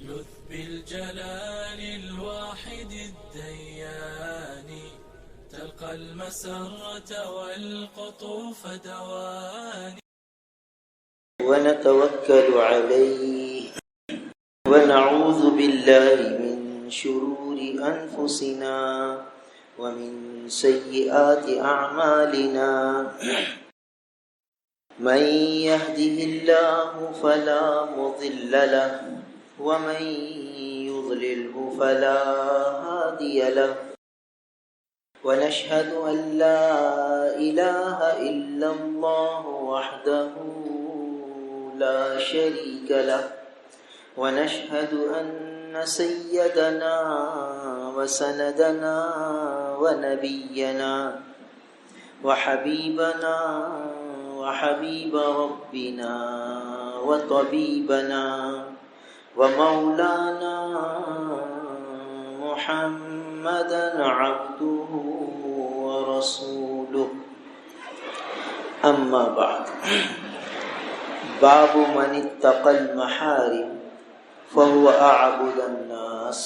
لذ بالجلال الواحد الديان تلقى المسرة والقطوف دواني. ونتوكل عليه ونعوذ بالله من شرور أنفسنا ومن سيئات أعمالنا. من يهده الله فلا مضل له ومن يضلله فلا هادي له. ونشهد أن لا إله إلا الله وحده لا شريك له. ونشهد أن سيدنا وسندنا ونبينا وحبيبنا وحبيب ربنا وطبيبنا ومولانا محمدا عبده ورسوله. أما بعد. باب من اتقى المحارم فهو أعبد الناس.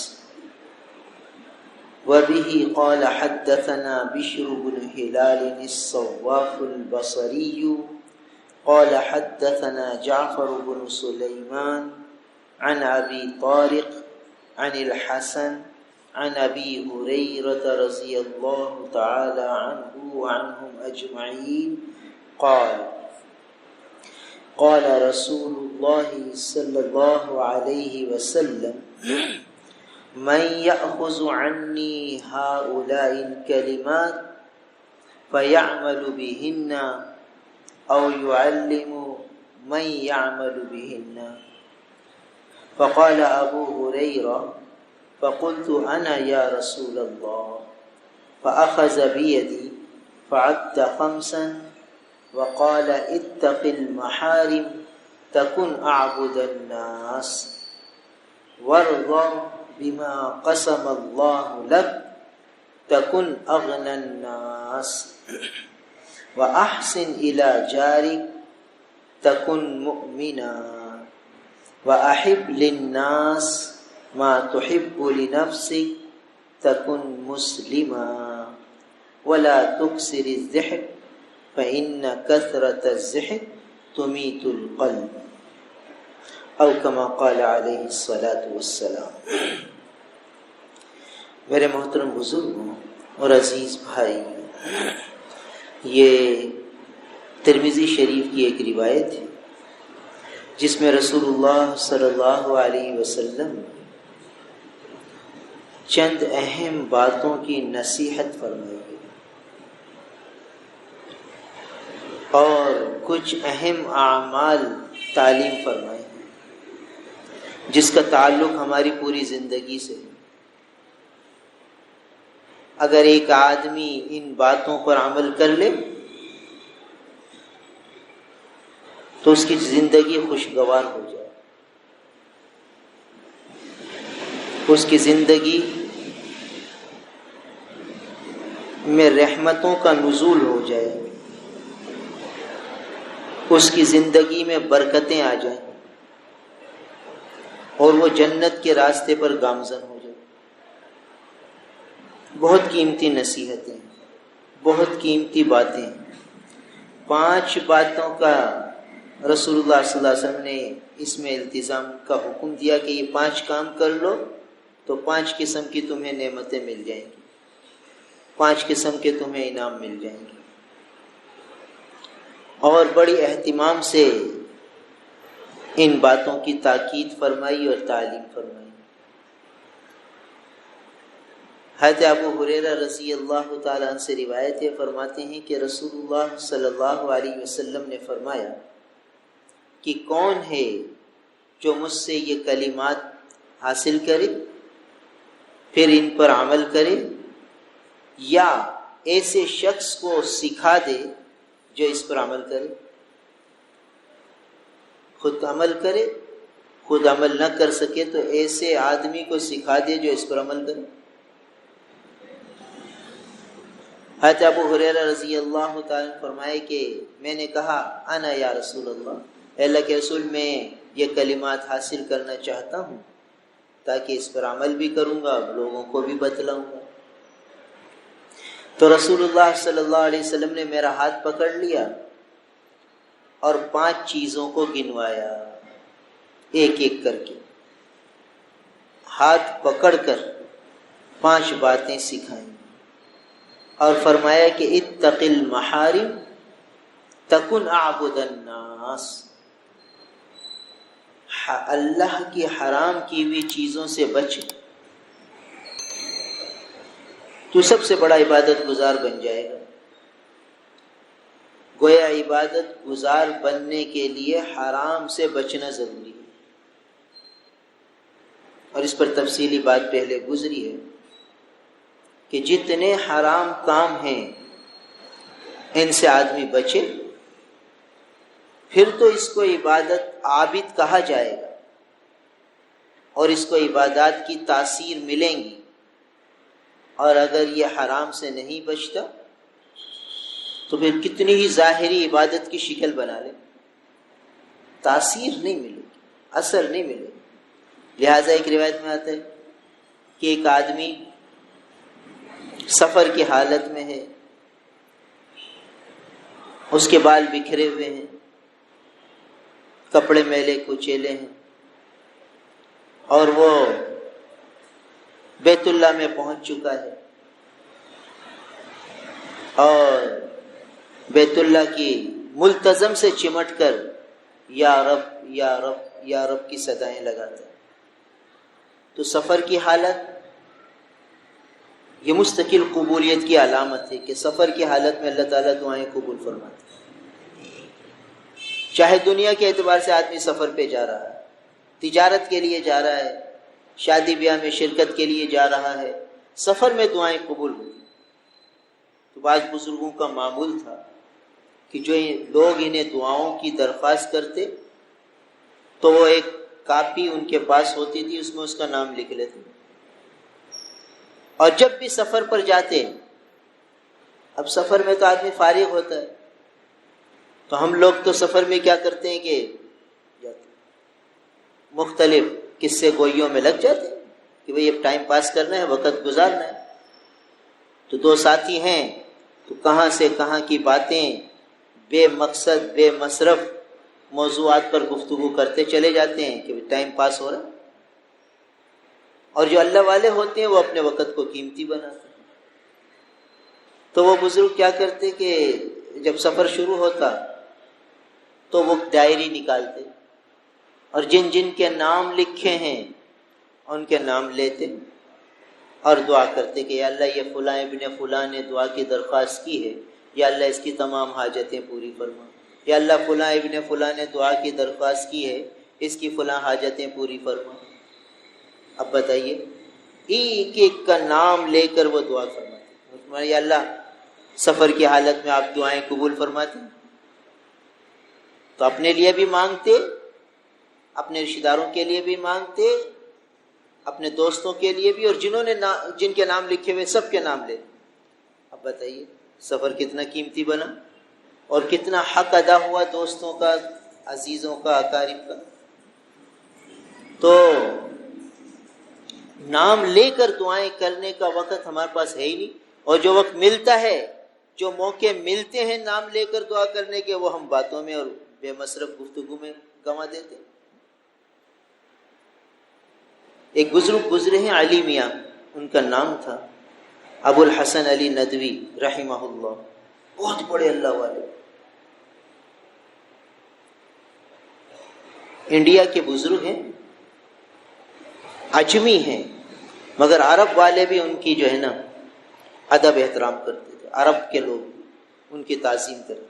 وبه قال حدثنا بشر بن هلال الصواف البصري قال حدثنا جعفر بن سليمان عن أبي طارق عن الحسن عن أبي هريرة رضي الله تعالى عنه وعنهم أجمعين قال قال رسول الله صلى الله عليه وسلم من يأخذ عني هؤلاء الكلمات فيعمل بهن أو يعلم من يعمل بهن. فقال أبو هريرة فقلت أنا يا رسول الله. فأخذ بيدي فعدت 5 وقال اتق المحارم تكن أعبد الناس وارضى بما قسم الله لك تكن أغنى الناس وأحسن إلى جارك تكن مؤمنا وأحب للناس ما تحب لنفسك تكن مسلما ولا تكسر الضحك فإن كثرة الضحك تميت القلب او كما قال علیہ الصلاۃ والسلام. میرے محترم بزرگوں اور عزیز بھائی، یہ ترمذی شریف کی ایک روایت ہے جس میں رسول اللہ صلی اللہ علیہ وسلم چند اہم باتوں کی نصیحت فرمائی ہے اور کچھ اہم اعمال تعلیم فرمائے جس کا تعلق ہماری پوری زندگی سے ہے. اگر ایک آدمی ان باتوں پر عمل کر لے تو اس کی زندگی خوشگوار ہو جائے، اس کی زندگی میں رحمتوں کا نزول ہو جائے، اس کی زندگی میں برکتیں آ جائیں اور وہ جنت کے راستے پر گامزن ہو جائے. بہت قیمتی نصیحتیں، بہت قیمتی باتیں. 5 باتوں کا رسول اللہ صلی اللہ علیہ وسلم نے اس میں التزام کا حکم دیا کہ یہ 5 کام کر لو تو 5 قسم کی تمہیں نعمتیں مل جائیں گی، 5 قسم کے تمہیں انعام مل جائیں گے. اور بڑی اہتمام سے ان باتوں کی تاکید فرمائی اور تعلیم فرمائی. حضرت ابو ہریرہ رضی اللہ تعالیٰ عنہ سے روایت ہے، فرماتے ہیں کہ رسول اللہ صلی اللہ علیہ وسلم نے فرمایا کہ کون ہے جو مجھ سے یہ کلمات حاصل کرے پھر ان پر عمل کرے، یا ایسے شخص کو سکھا دے جو اس پر عمل کرے. خود عمل کرے، خود عمل نہ کر سکے تو ایسے آدمی کو سکھا دے جو اس پر عمل کرے. حضرت ابو ہریرہ رضی اللہ تعالیٰ فرمائے کہ میں نے کہا انا یا رسول اللہ، اے اللہ کے رسول میں یہ کلمات حاصل کرنا چاہتا ہوں. تاکہ اس پر عمل بھی کروں گا، لوگوں کو بھی بتلاؤں گا۔ تو رسول اللہ صلی اللہ علیہ وسلم نے میرا ہاتھ پکڑ لیا اور 5 چیزوں کو گنوایا، ایک ایک کر کے ہاتھ پکڑ کر 5 باتیں سکھائیں اور فرمایا کہ اتق المحارم تکن اعبد الناس، اللہ کی حرام کی ہوئی چیزوں سے بچ، تو سب سے بڑا عبادت گزار بن جائے گا۔ گویا عبادت گزار بننے کے لیے حرام سے بچنا ضروری ہے، اور اس پر تفصیلی بات پہلے گزری ہے کہ جتنے حرام کام ہیں ان سے آدمی بچے، پھر تو اس کو عبادت عابد کہا جائے گا اور اس کو عبادات کی تاثیر ملیں گی۔ اور اگر یہ حرام سے نہیں بچتا تو پھر کتنی ہی ظاہری عبادت کی شکل بنا لے، تاثیر نہیں ملے گی، اثر نہیں ملے گی۔ لہٰذا ایک روایت میں آتا ہے کہ ایک آدمی سفر کی حالت میں ہے، اس کے بال بکھرے ہوئے ہیں، کپڑے میلے کچیلے ہیں، اور وہ بیت اللہ میں پہنچ چکا ہے اور بیت اللہ کی ملتزم سے چمٹ کر یا رب یا رب یا رب کی صدائیں لگاتا ہے۔ تو سفر کی حالت یہ مستقل قبولیت کی علامت ہے کہ سفر کی حالت میں اللہ تعالیٰ دعائیں قبول فرماتے ہیں۔ چاہے دنیا کے اعتبار سے آدمی سفر پہ جا رہا ہے، تجارت کے لیے جا رہا ہے، شادی بیاہ میں شرکت کے لیے جا رہا ہے، سفر میں دعائیں قبول ہوتی۔ تو بعض بزرگوں کا معمول تھا کہ جو لوگ انہیں دعاؤں کی درخواست کرتے تو وہ ایک کاپی ان کے پاس ہوتی تھی، اس میں اس کا نام لکھ لیتے، اور جب بھی سفر پر جاتے، اب سفر میں تو آدمی فارغ ہوتا ہے، تو ہم لوگ تو سفر میں کیا کرتے ہیں کہ مختلف قصے گوئیوں میں لگ جاتے ہیں کہ بھئی اب ٹائم پاس کرنا ہے، وقت گزارنا ہے۔ تو 2 ساتھی ہیں تو کہاں سے کہاں کی باتیں بے مقصد بے مصرف موضوعات پر گفتگو کرتے چلے جاتے ہیں کہ ٹائم پاس ہو رہا ہے، اور جو اللہ والے ہوتے ہیں وہ اپنے وقت کو قیمتی بناتے ہیں۔ تو وہ بزرگ کیا کرتے کہ جب سفر شروع ہوتا تو وہ ڈائری نکالتے اور جن جن کے نام لکھے ہیں ان کے نام لیتے اور دعا کرتے کہ یا اللہ یہ فلاں ابن فلاں نے دعا کی درخواست کی ہے، یا اللہ اس کی تمام حاجتیں پوری فرما، یا اللہ فلاں ابن فلاں نے دعا کی درخواست کی ہے، اس کی فلاں حاجتیں پوری فرما۔ اب بتائیے، ایک ایک کا نام لے کر وہ دعا فرماتے، یا اللہ سفر کی حالت میں آپ دعائیں قبول فرماتے، تو اپنے لیے بھی مانگتے، اپنے رشتہ داروں کے لیے بھی مانگتے، اپنے دوستوں کے لیے بھی، اور جن کے نام لکھے ہوئے سب کے نام لیتے۔ اب بتائیے سفر کتنا قیمتی بنا اور کتنا حق ادا ہوا دوستوں کا، عزیزوں کا، اقارب کا۔ تو نام لے کر دعائیں کرنے کا وقت ہمارے پاس ہے ہی نہیں، اور جو وقت ملتا ہے، جو موقع ملتے ہیں نام لے کر دعا کرنے کے، وہ ہم باتوں میں اور بے مصرف گفتگو میں گنوا دیتے ہیں۔ ایک بزرگ گزرے ہیں علی میاں، ان کا نام تھا ابو الحسن علی ندوی رحمہ اللہ، بہت بڑے اللہ والے، انڈیا کے بزرگ ہیں، اجمی ہیں، مگر عرب والے بھی ان کی جو ہے نا ادب احترام کرتے تھے، عرب کے لوگ ان کی تعظیم کرتے تھے۔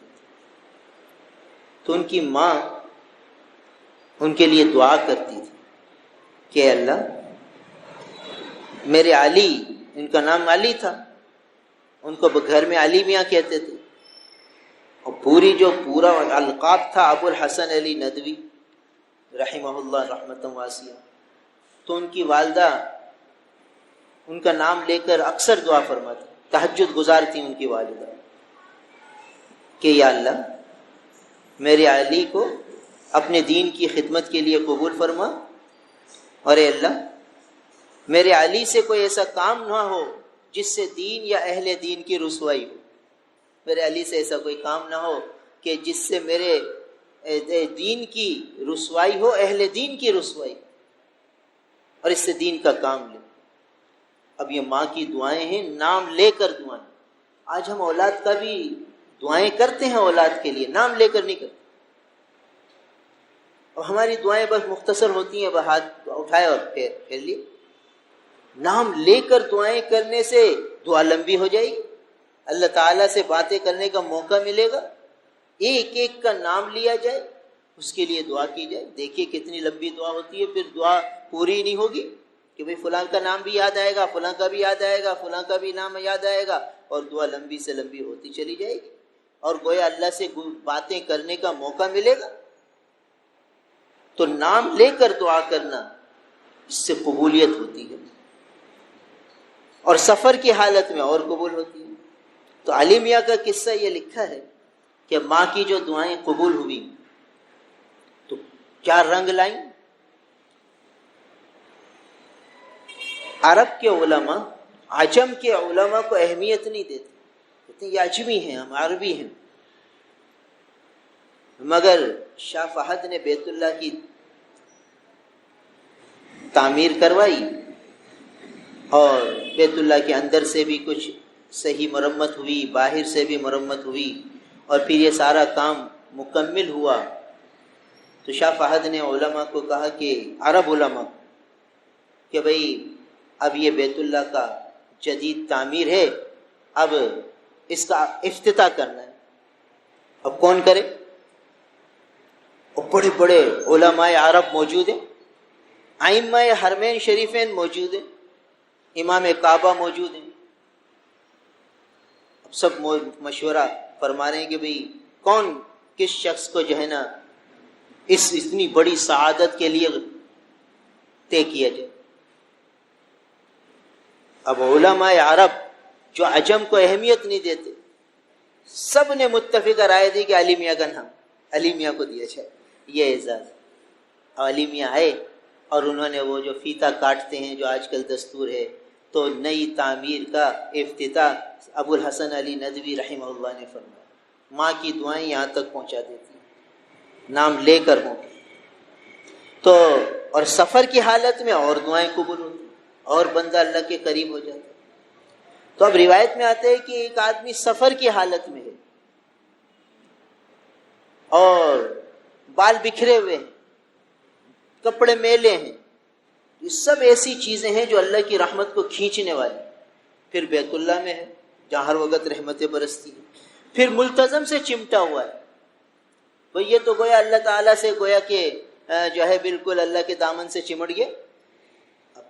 تو ان کی ماں ان کے لیے دعا کرتی تھی کہ اللہ میرے علی، ان کا نام علی تھا، ان کو گھر میں علی میاں کہتے تھے، اور پورا القاب تھا ابو الحسن علی ندوی رحمہ اللہ رحمۃ واسعہ۔ تو ان کی والدہ ان کا نام لے کر اکثر دعا فرماتی، تہجد گزار تھی ان کی والدہ، کہ یا اللہ میرے علی کو اپنے دین کی خدمت کے لیے قبول فرما، اور اے اللہ میرے علی سے کوئی ایسا کام نہ ہو جس سے دین یا اہل دین کی رسوائی ہو، میرے علی سے ایسا کوئی کام نہ ہو کہ جس سے میرے دین کی رسوائی ہو، اہل دین کی رسوائی، اور اس سے دین کا کام لے۔ اب یہ ماں کی دعائیں ہیں، نام لے کر دعائیں۔ آج ہم اولاد کا بھی دعائیں کرتے ہیں، اولاد کے لیے نام لے کر نہیں کرتے، اور ہماری دعائیں بس مختصر ہوتی ہیں، بس ہاتھ اٹھائے اور پھیر لیے۔ نام لے کر دعائیں کرنے سے دعا لمبی ہو جائے گی، اللہ تعالیٰ سے باتیں کرنے کا موقع ملے گا۔ ایک ایک کا نام لیا جائے، اس کے لیے دعا کی جائے، دیکھیے کتنی لمبی دعا ہوتی ہے، پھر دعا پوری نہیں ہوگی کہ بھئی فلاں کا نام بھی یاد آئے گا، فلاں کا بھی یاد آئے گا، فلاں کا بھی نام یاد آئے گا، اور دعا لمبی سے لمبی ہوتی چلی جائے گی، اور گویا اللہ سے باتیں کرنے کا موقع ملے گا۔ تو نام لے کر دعا کرنا، اس سے قبولیت ہوتی ہے، اور سفر کی حالت میں اور قبول ہوتی ہے۔ تو علی میاں کا قصہ یہ لکھا ہے کہ ماں کی جو دعائیں قبول ہوئی تو کیا رنگ لائیں۔ عرب کے علماء عجم کے علماء کو اہمیت نہیں دیتے، کہتے ہیں یہ عجمی ہیں، ہم عربی ہیں۔ مگر شاہ فہد نے بیت اللہ کی تعمیر کروائی، اور بیت اللہ کے اندر سے بھی کچھ صحیح مرمت ہوئی، باہر سے بھی مرمت ہوئی، اور پھر یہ سارا کام مکمل ہوا۔ تو شاہ فہد نے علماء کو کہا کہ عرب علماء کہ بھئی اب یہ بیت اللہ کا جدید تعمیر ہے، اب اس کا افتتاح کرنا ہے، اب کون کرے؟ اور بڑے بڑے علماء عرب موجود ہیں، ائمہ حرمین شریفین موجود ہیں، امام کعبہ موجود ہیں، اب سب مشورہ فرما رہے ہیں کہ بھئی کون کس شخص کو جو ہے نا اس اتنی بڑی سعادت کے لیے طے کیا جائے۔ اب علماء عرب جو عجم کو اہمیت نہیں دیتے، سب نے متفق رائے دی کہ علی میاں کا نام علی میاں کو دیا جائے یہ اعزاز۔ علی میاں آئے اور انہوں نے وہ جو فیتہ کاٹتے ہیں جو آج کل دستور ہے، تو نئی تعمیر کا افتتاح ابو الحسن علی ندوی رحمہ اللہ نے فرمایا۔ ماں کی دعائیں یہاں تک پہنچا دیتی ہیں، نام لے کر ہوں تو، اور سفر کی حالت میں اور دعائیں قبول ہوتی، اور بندہ اللہ کے قریب ہو جاتا۔ تو اب روایت میں آتا ہے کہ ایک آدمی سفر کی حالت میں ہے اور بال بکھرے ہوئے ہیں، کپڑے میلے ہیں، یہ سب ایسی چیزیں ہیں جو اللہ کی رحمت کو کھینچنے والی۔ پھر بیت اللہ میں ہے جہاں ہر وقت رحمتیں برستی ہیں، پھر ملتزم سے چمٹا ہوا ہے، بھئی یہ تو گویا اللہ تعالیٰ سے گویا کہ جو ہے بالکل اللہ کے دامن سے چمٹ گیا۔ اب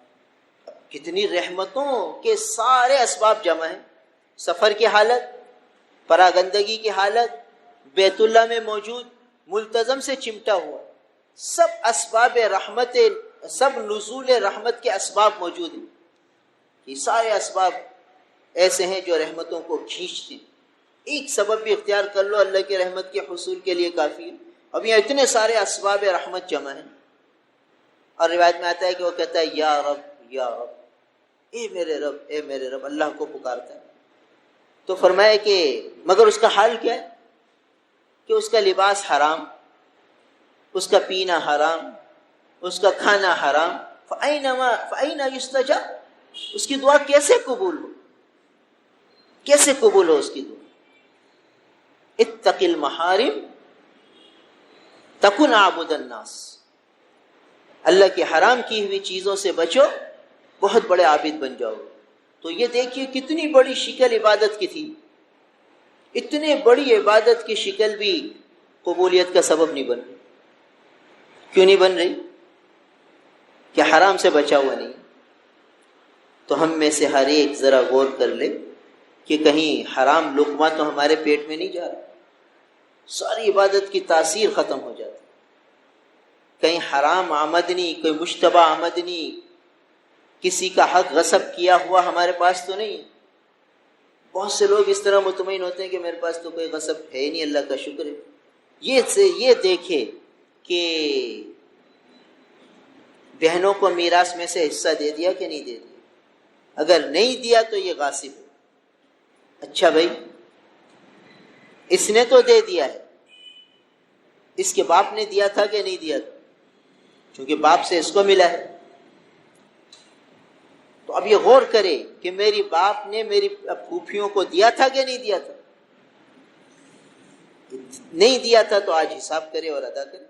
کتنی رحمتوں کے سارے اسباب جمع ہیں، سفر کی حالت، پراگندگی کی حالت، بیت اللہ میں موجود، ملتزم سے چمٹا ہوا، سب اسباب رحمت، سب نزول رحمت کے اسباب موجود ہیں۔ یہ سارے اسباب ایسے ہیں جو رحمتوں کو کھینچتے ہیں، ایک سبب بھی اختیار کر لو اللہ کی رحمت کے حصول کے لیے کافی ہے۔ اب یہاں اتنے سارے اسباب رحمت جمع ہیں، اور روایت میں آتا ہے کہ وہ کہتا ہے یا رب یا رب، اے میرے رب اے میرے رب، اللہ کو پکارتا ہے۔ تو فرمایا کہ مگر اس کا حال کیا ہے کہ اس کا لباس حرام، اس کا پینا حرام، اس کا کھانا حرام، فَأَيْنَ يُسْتَجَابُ، اس کی دعا کیسے قبول ہو، کیسے قبول ہو اس کی دعا؟ اتق المحارم تکن عابد الناس، اللہ کی حرام کی ہوئی چیزوں سے بچو، بہت بڑے عابد بن جاؤ۔ تو یہ دیکھیے کتنی بڑی شکل عبادت کی تھی، اتنے بڑی عبادت کی شکل بھی قبولیت کا سبب نہیں بن رہی۔ کیوں نہیں بن رہی؟ کہ حرام سے بچا ہوا نہیں۔ تو ہم میں سے ہر ایک ذرا غور کر لے کہ کہیں حرام لقمہ تو ہمارے پیٹ میں نہیں جا رہا، ساری عبادت کی تاثیر ختم ہو جاتی۔ کہیں حرام آمدنی، کوئی مشتبہ آمدنی، کسی کا حق غصب کیا ہوا ہمارے پاس تو نہیں۔ بہت سے لوگ اس طرح مطمئن ہوتے ہیں کہ میرے پاس تو کوئی غصب ہے ہی نہیں، اللہ کا شکر ہے۔ یہ دیکھے کہ بہنوں کو میراث میں سے حصہ دے دیا کہ نہیں دے دیا؟ اگر نہیں دیا تو یہ غاصب ہے۔ اچھا بھائی، اس نے تو دے دیا ہے، اس کے باپ نے دیا تھا کہ نہیں دیا تھا؟ چونکہ باپ سے اس کو ملا ہے، تو اب یہ غور کرے کہ میری باپ نے میری پھوپھیوں کو دیا تھا کہ نہیں دیا تھا؟ نہیں دیا تھا تو آج حساب کرے اور ادا کرے۔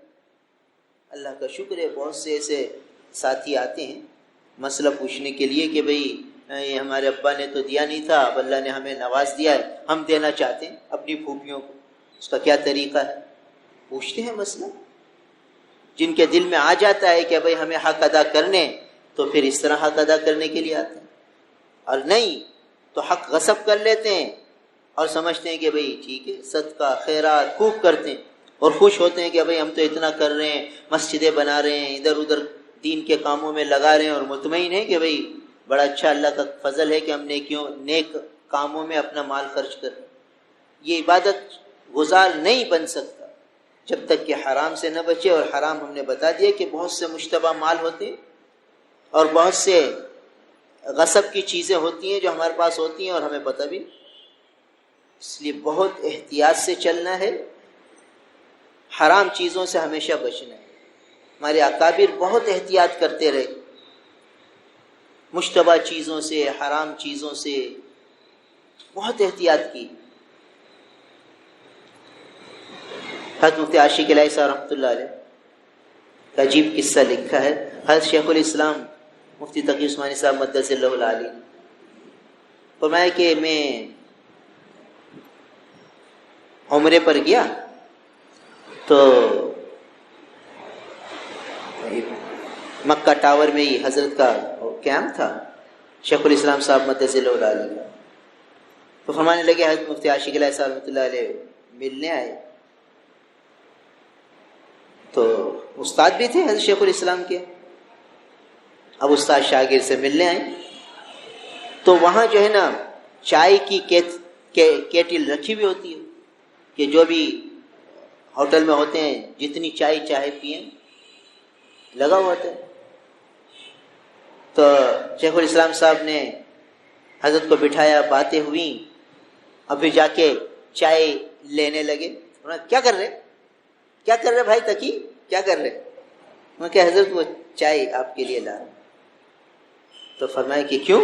اللہ کا شکر ہے بہت سے ایسے ساتھی آتے ہیں مسئلہ پوچھنے کے لیے کہ بھئی یہ ہمارے ابا نے تو دیا نہیں تھا، اب اللہ نے ہمیں نواز دیا ہے، ہم دینا چاہتے ہیں اپنی پھوپھیوں کو، اس کا کیا طریقہ ہے؟ پوچھتے ہیں مسئلہ۔ جن کے دل میں آ جاتا ہے کہ بھئی ہمیں حق ادا کرنے، تو پھر اس طرح حق ادا کرنے کے لیے آتے ہیں، اور نہیں تو حق غصب کر لیتے ہیں اور سمجھتے ہیں کہ بھئی ٹھیک ہے، صدقہ خیرات خوب کرتے ہیں اور خوش ہوتے ہیں کہ بھئی ہم تو اتنا کر رہے ہیں، مسجدیں بنا رہے ہیں، ادھر ادھر دین کے کاموں میں لگا رہے ہیں، اور مطمئن ہیں کہ بھئی بڑا اچھا اللہ کا فضل ہے کہ ہم نیک کاموں میں اپنا مال خرچ کر رہے ہیں۔ یہ عبادت گزار نہیں بن سکتا جب تک کہ حرام سے نہ بچے، اور حرام ہم نے بتا دیا کہ بہت سے مشتبہ مال ہوتے ہیں اور بہت سے غصب کی چیزیں ہوتی ہیں جو ہمارے پاس ہوتی ہیں اور ہمیں پتہ بھی نہیں۔ اس لیے بہت احتیاط سے چلنا ہے، حرام چیزوں سے ہمیشہ بچنا ہے۔ ہمارے اکابر بہت احتیاط کرتے رہے، مشتبہ چیزوں سے، حرام چیزوں سے بہت احتیاط کی۔ حضرت مفتی عاشق الہی صاحب رحمۃ اللہ علیہ کا عجیب قصہ لکھا ہے۔ حضرت شیخ الاسلام مفتی تقی عثمانی صاحب مدث اللہ العالی فرمایا کہ میں عمرے پر گیا تو مکہ ٹاور میں ہی حضرت کا کیمپ تھا، شیخ الاسلام صاحب مدث اللہ العالی کا، تو فرمانے لگے حضرت مفتی عاشق الہی صاحب رحمۃ اللہ علیہ ملنے آئے، تو استاد بھی تھے حضرت شیخ الاسلام کے، اب استاد شاگرد سے ملنے آئے تو وہاں جو ہے نا چائے کی کیٹل رکھی ہوئی ہوتی ہے کہ جو بھی ہوٹل میں ہوتے ہیں جتنی چائے چاہے پئیں لگا ہوا تھا۔ تو شیخ الاسلام صاحب نے حضرت کو بٹھایا، باتیں ہوئیں، اب پھر جا کے چائے لینے لگے۔ کیا کر رہے بھائی تقی، کیا کر رہے؟ میں کہ حضرت وہ چائے آپ کے لیے لا رہا۔ تو فرمایا کہ کیوں؟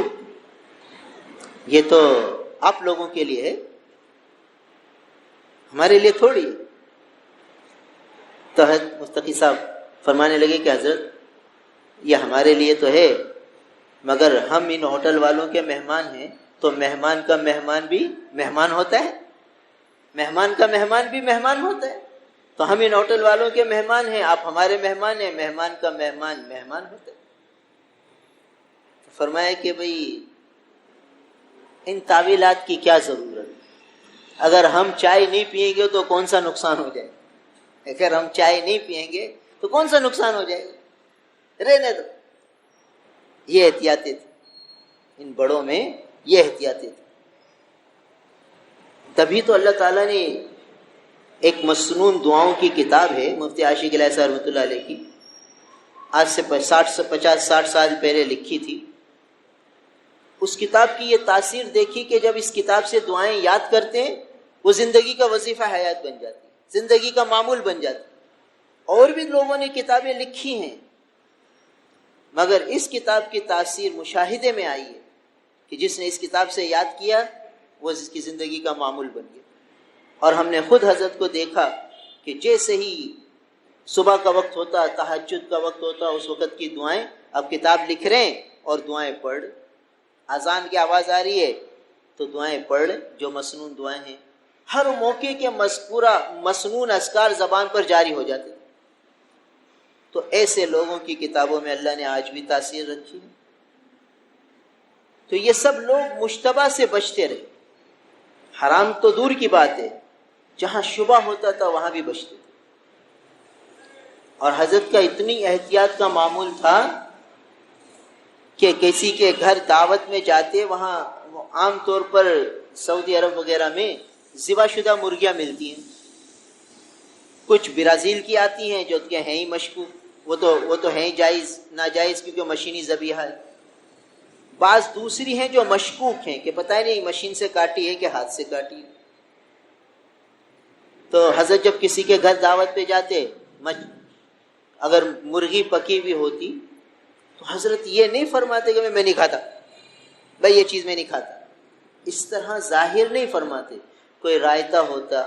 یہ تو آپ لوگوں کے لیے ہے، ہمارے لیے تھوڑی ہے۔ تو حضرت مستقی صاحب فرمانے لگے کہ حضرت یہ ہمارے لیے تو ہے، مگر ہم ان ہوٹل والوں کے مہمان ہیں، تو مہمان کا مہمان بھی مہمان ہوتا ہے، مہمان کا مہمان بھی مہمان ہوتا ہے، تو ہم ان ہوٹل والوں کے مہمان ہیں، آپ ہمارے مہمان ہیں، مہمان کا مہمان مہمان ہوتا ہے۔ فرمایا کہ بھئی ان تعویلات کی کیا ضرورت؟ اگر ہم چائے نہیں پئیں گے تو کون سا نقصان ہو جائے؟ اگر ہم چائے نہیں پئیں گے تو کون سا نقصان ہو جائے گا؟ رہنے دو۔ یہ احتیاطیں تھی ان بڑوں میں، یہ احتیاطیں تھی۔ تبھی تو اللہ تعالیٰ نے ایک مسنون دعاؤں کی کتاب ہے مفتی عاشق الہی صاحب رحمۃ اللہ علیہ کی، آج سے 50-60 سال پہلے لکھی تھی۔ اس کتاب کی یہ تاثیر دیکھی کہ جب اس کتاب سے دعائیں یاد کرتے ہیں وہ زندگی کا وظیفہ حیات بن جاتی ہے، زندگی کا معمول بن جاتی ہے۔ اور بھی لوگوں نے کتابیں لکھی ہیں، مگر اس کتاب کی تاثیر مشاہدے میں آئی ہے کہ جس نے اس کتاب سے یاد کیا وہ اس کی زندگی کا معمول بن گیا۔ اور ہم نے خود حضرت کو دیکھا کہ جیسے ہی صبح کا وقت ہوتا، تہجد کا وقت ہوتا، اس وقت کی دعائیں اب کتاب لکھ رہے ہیں اور دعائیں پڑھ، اذان کی آواز آ رہی ہے تو دعائیں پڑھ، جو مسنون دعائیں ہیں، ہر موقع کے مذکورہ مسنون اذکار زبان پر جاری ہو جاتے ہیں۔ تو ایسے لوگوں کی کتابوں میں اللہ نے آج بھی تاثیر رکھی ہے۔ تو یہ سب لوگ مشتبہ سے بچتے رہے، حرام تو دور کی بات ہے، جہاں شبہ ہوتا تھا وہاں بھی بچتے تھے۔ اور حضرت کا اتنی احتیاط کا معمول تھا کہ کسی کے گھر دعوت میں جاتے، وہاں عام طور پر سعودی عرب وغیرہ میں ذبح شدہ مرغیاں ملتی ہیں، کچھ برازیل کی آتی ہیں جو کہ ہیں ہی مشکوک، وہ تو ہیں جائز ناجائز کیونکہ مشینی ذبیحہ ہے. بعض دوسری ہیں جو مشکوک ہیں کہ پتہ ہی نہیں مشین سے کاٹی ہے کہ ہاتھ سے کاٹی ہے. تو حضرت جب کسی کے گھر دعوت پہ جاتے، اگر مرغی پکی ہوئی ہوتی تو حضرت یہ نہیں فرماتے کہ میں نہیں کھاتا، بھائی یہ چیز میں نہیں کھاتا. اس طرح ظاہر نہیں فرماتے. کوئی رائتا ہوتا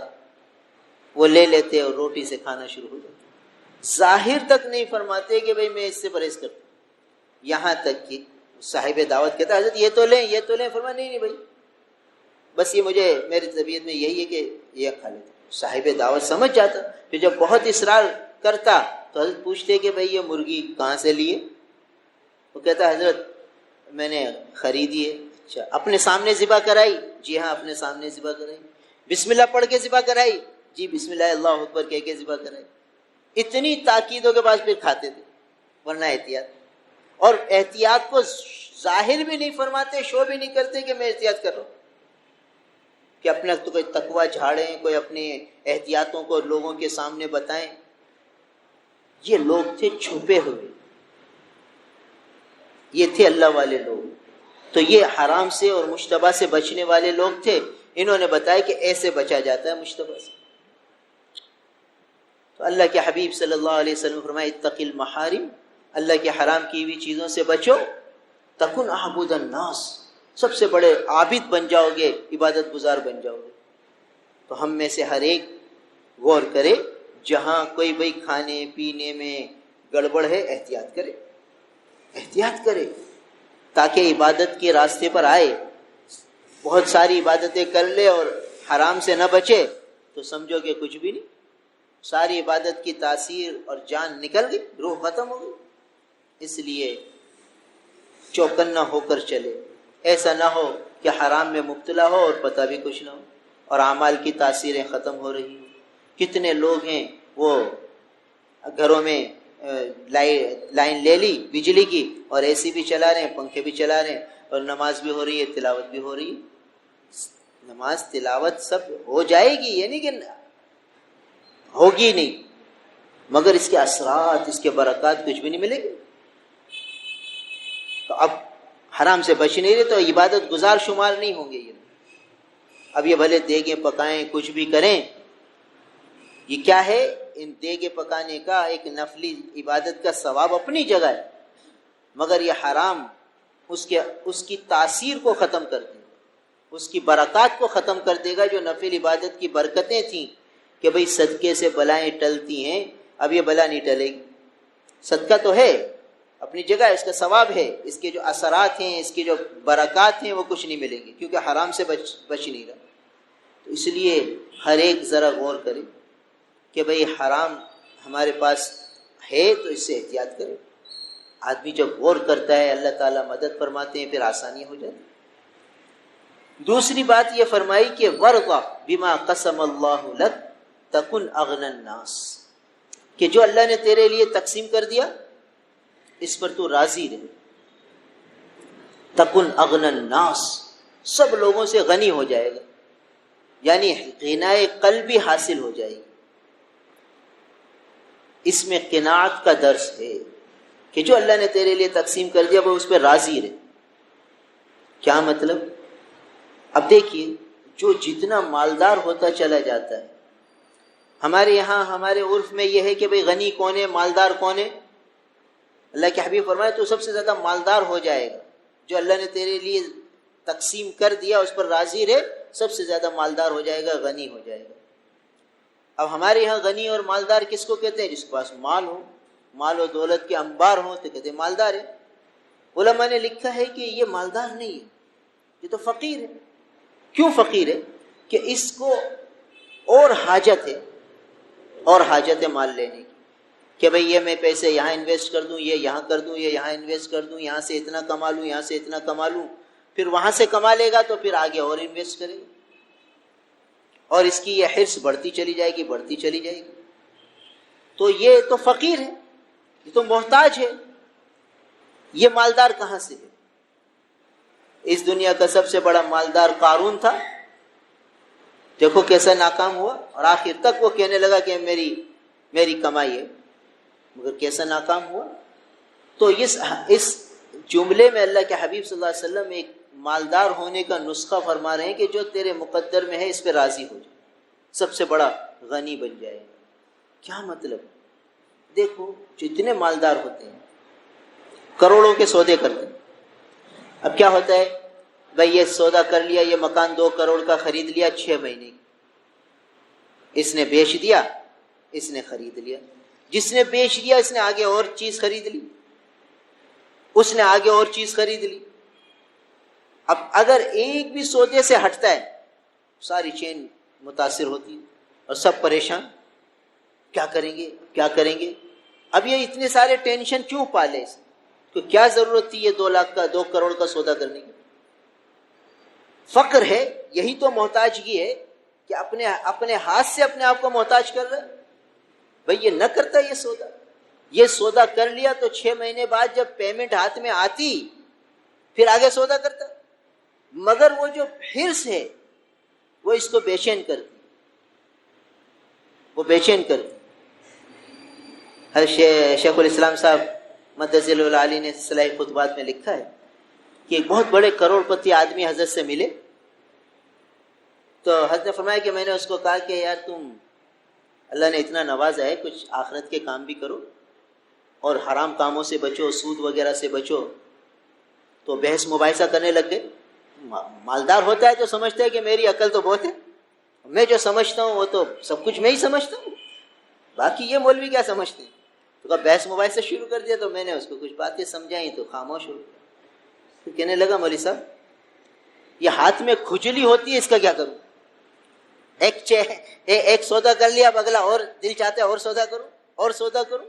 وہ لے لیتے اور روٹی سے کھانا شروع ہو جاتا. ظاہر تک نہیں فرماتے کہ بھائی میں اس سے پرہیز کرتا. یہاں تک کہ صاحب دعوت کہتا حضرت یہ تو لیں، فرما نہیں بھائی بس یہ مجھے میری طبیعت میں یہی ہے کہ یہ کھا لیتا. صاحب دعوت سمجھ جاتا. پھر جب بہت اصرار کرتا تو حضرت پوچھتے کہ بھائی یہ مرغی کہاں سے لیے؟ وہ کہتا حضرت میں نے خریدی ہے. اچھا اپنے سامنے ذبح کرائی؟ جی ہاں اپنے سامنے ذبح کرائی. بسم اللہ پڑھ کے ذبح کرائی؟ جی بسم اللہ اللہ اکبر کہہ کے ذبح کرائی. اتنی تاکیدوں کے بعد پھر کھاتے تھے، ورنہ احتیاط. اور احتیاط کو ظاہر بھی نہیں فرماتے، شو بھی نہیں کرتے کہ میں احتیاط کر رہا ہوں، کہ اپنا تو کوئی تقویٰ جھاڑیں، کوئی اپنے احتیاطوں کو لوگوں کے سامنے بتائیں. یہ لوگ تھے چھپے ہوئے، یہ تھے اللہ والے لوگ. تو یہ حرام سے اور مشتبہ سے بچنے والے لوگ تھے. انہوں نے بتایا کہ ایسے بچا جاتا ہے مشتبہ سے. تو اللہ کے حبیب صلی اللہ علیہ وسلم فرمائے اتق المحارم، اللہ کے حرام کی ہوئی چیزوں سے بچو. تکن اعبد الناس، سب سے بڑے عابد بن جاؤ گے، عبادت گزار بن جاؤ گے. تو ہم میں سے ہر ایک غور کرے، جہاں کوئی بھائی کھانے پینے میں گڑبڑ ہے احتیاط کرے تاکہ عبادت کے راستے پر آئے. بہت ساری عبادتیں کر لے اور حرام سے نہ بچے تو سمجھو کہ کچھ بھی نہیں. ساری عبادت کی تاثیر اور جان نکل گئی، روح ختم ہو گئی. اس لیے چوکنا ہو کر چلے. ایسا نہ ہو کہ حرام میں مبتلا ہو اور پتہ بھی کچھ نہ ہو اور اعمال کی تاثیریں ختم ہو رہی ہیں. کتنے لوگ ہیں وہ گھروں میں لائن لے لی بجلی کی اور اے سی بھی چلا رہے ہیں، پنکھے بھی چلا رہے ہیں اور نماز بھی ہو رہی ہے، تلاوت بھی ہو رہی ہے. نماز تلاوت سب ہو جائے گی، یہ نہیں کہ ہوگی نہیں، مگر اس کے اثرات، اس کے برکات کچھ بھی نہیں ملے گی. تو اب حرام سے بچ نہیں رہے تو عبادت گزار شمار نہیں ہوں گے. یہ اب یہ بھلے دیگیں پکائیں کچھ بھی کریں، یہ کیا ہے؟ ان دیگے پکانے کا ایک نفلی عبادت کا ثواب اپنی جگہ ہے، مگر یہ حرام اس کی تاثیر کو ختم کر دے گا، اس کی برکات کو ختم کر دے گا. جو نفل عبادت کی برکتیں تھیں کہ بھئی صدقے سے بلائیں ٹلتی ہیں، اب یہ بلا نہیں ٹلے گی. صدقہ تو ہے اپنی جگہ، اس کا ثواب ہے، اس کے جو اثرات ہیں، اس کی جو برکات ہیں وہ کچھ نہیں ملیں گے کیونکہ حرام سے بچ نہیں رہا. تو اس لیے ہر ایک ذرا غور کرے کہ بھئی حرام ہمارے پاس ہے تو اس سے احتیاط کرے. آدمی جب غور کرتا ہے اللہ تعالیٰ مدد فرماتے ہیں، پھر آسانی ہو جاتی. دوسری بات یہ فرمائی کہ وَرْضَ بِمَا قَسَمَ اللَّهُ لَكَ تَكُنْ أَغْنَى النَّاسِ، کہ جو اللہ نے تیرے لیے تقسیم کر دیا اس پر تو راضی رہے. تَكُنْ أَغْنَى النَّاسِ، سب لوگوں سے غنی ہو جائے گا، یعنی غنائے قلبی حاصل ہو جائے گی. اس میں قناعت کا درس ہے کہ جو اللہ نے تیرے لیے تقسیم کر دیا وہ اس پہ راضی رہے. کیا مطلب؟ اب دیکھیے جو جتنا مالدار ہوتا چلا جاتا ہے، ہمارے یہاں ہمارے عرف میں یہ ہے کہ بھئی غنی کون ہے، مالدار کون ہے؟ اللہ کے حبیب فرمائے تو سب سے زیادہ مالدار ہو جائے گا. جو اللہ نے تیرے لیے تقسیم کر دیا اس پر راضی رہے، سب سے زیادہ مالدار ہو جائے گا، غنی ہو جائے گا. اب ہمارے یہاں غنی اور مالدار کس کو کہتے ہیں؟ جس کے پاس مال و دولت کے انبار ہوں تو کہتے ہیں مالدار ہے. علماء نے لکھا ہے کہ یہ مالدار نہیں ہے، یہ تو فقیر ہے. کیوں فقیر ہے؟ کہ اس کو اور حاجت ہے، اور حاجت ہے مال لینے کی، کہ بھئی یہ میں پیسے یہاں انویسٹ کر دوں، یہ یہاں کر دوں، یہ یہاں انویسٹ کر دوں، یہاں سے اتنا کما لوں، یہاں سے اتنا کما لوں. پھر وہاں سے کما لے گا تو پھر آگے اور انویسٹ کرے گا، اور اس کی یہ حرص بڑھتی چلی جائے گی. تو یہ تو فقیر ہے، یہ تو محتاج ہے. یہ مالدار کہاں سے ہے؟ اس دنیا کا سب سے بڑا مالدار قارون تھا. دیکھو کیسا ناکام ہوا، اور آخر تک وہ کہنے لگا کہ میری کمائی ہے. مگر کیسا ناکام ہوا. تو اس جملے میں اللہ کے حبیب صلی اللہ علیہ وسلم ایک مالدار ہونے کا نسخہ فرما رہے ہیں کہ جو تیرے مقدر میں ہے اس پہ راضی ہو جائے، سب سے بڑا غنی بن جائے. کیا مطلب؟ دیکھو جتنے مالدار ہوتے ہیں کروڑوں کے سودے کرتے ہیں. اب کیا ہوتا ہے بھائی، یہ سودا کر لیا، یہ مکان 2 کروڑ کا خرید لیا 6 مہینے کی، اس نے بیچ دیا، اس نے خرید لیا، جس نے بیچ دیا اس نے آگے اور چیز خرید لی، اس نے آگے اور چیز خرید لی. اب اگر ایک بھی سودے سے ہٹتا ہے ساری چین متاثر ہوتی ہے اور سب پریشان، کیا کریں گے کیا کریں گے. اب یہ اتنے سارے ٹینشن کیوں پالے؟ تو کیا ضرورت تھی یہ 2 لاکھ کا 2 کروڑ کا سودا کرنے کی؟ فقر ہے، یہی تو محتاجگی ہے کہ اپنے ہاتھ سے اپنے آپ کو محتاج کر رہا ہے. بھئی یہ نہ کرتا یہ سودا کر لیا تو 6 مہینے بعد جب پیمنٹ ہاتھ میں آتی پھر آگے سودا کرتا. مگر وہ جو حرص ہے وہ اس کو بے چین کرتی، وہ بے چین کرتی. شیخ الاسلام صاحب مدثر العالی نے صلاح خطبات میں لکھا ہے کہ ایک بہت بڑے کروڑ پتی آدمی حضرت سے ملے تو حضرت نے فرمایا کہ میں نے اس کو کہا کہ یار تم اللہ نے اتنا نوازا ہے، کچھ آخرت کے کام بھی کرو اور حرام کاموں سے بچو، سود وغیرہ سے بچو. تو بحث مباحثہ کرنے لگ گئے. مالدار ہوتا ہے تو سمجھتا ہے کہ میری عقل تو بہت ہے، میں جو سمجھتا ہوں وہ تو سب کچھ میں ہی سمجھتا ہوں، باقی یہ مولوی کیا سمجھتے ہیں. تو بحث مباحثہ شروع کر دیا. تو میں نے اس کو کچھ باتیں سمجھائیں تو خاموش ہو گیا. تو کہنے لگا مولوی صاحب یہ ہاتھ میں کھجلی ہوتی ہے، اس کا کیا کروں؟ ایک سودا کر لیا، اب اگلا اور دل چاہتا ہے اور سودا کروں اور سودا کروں.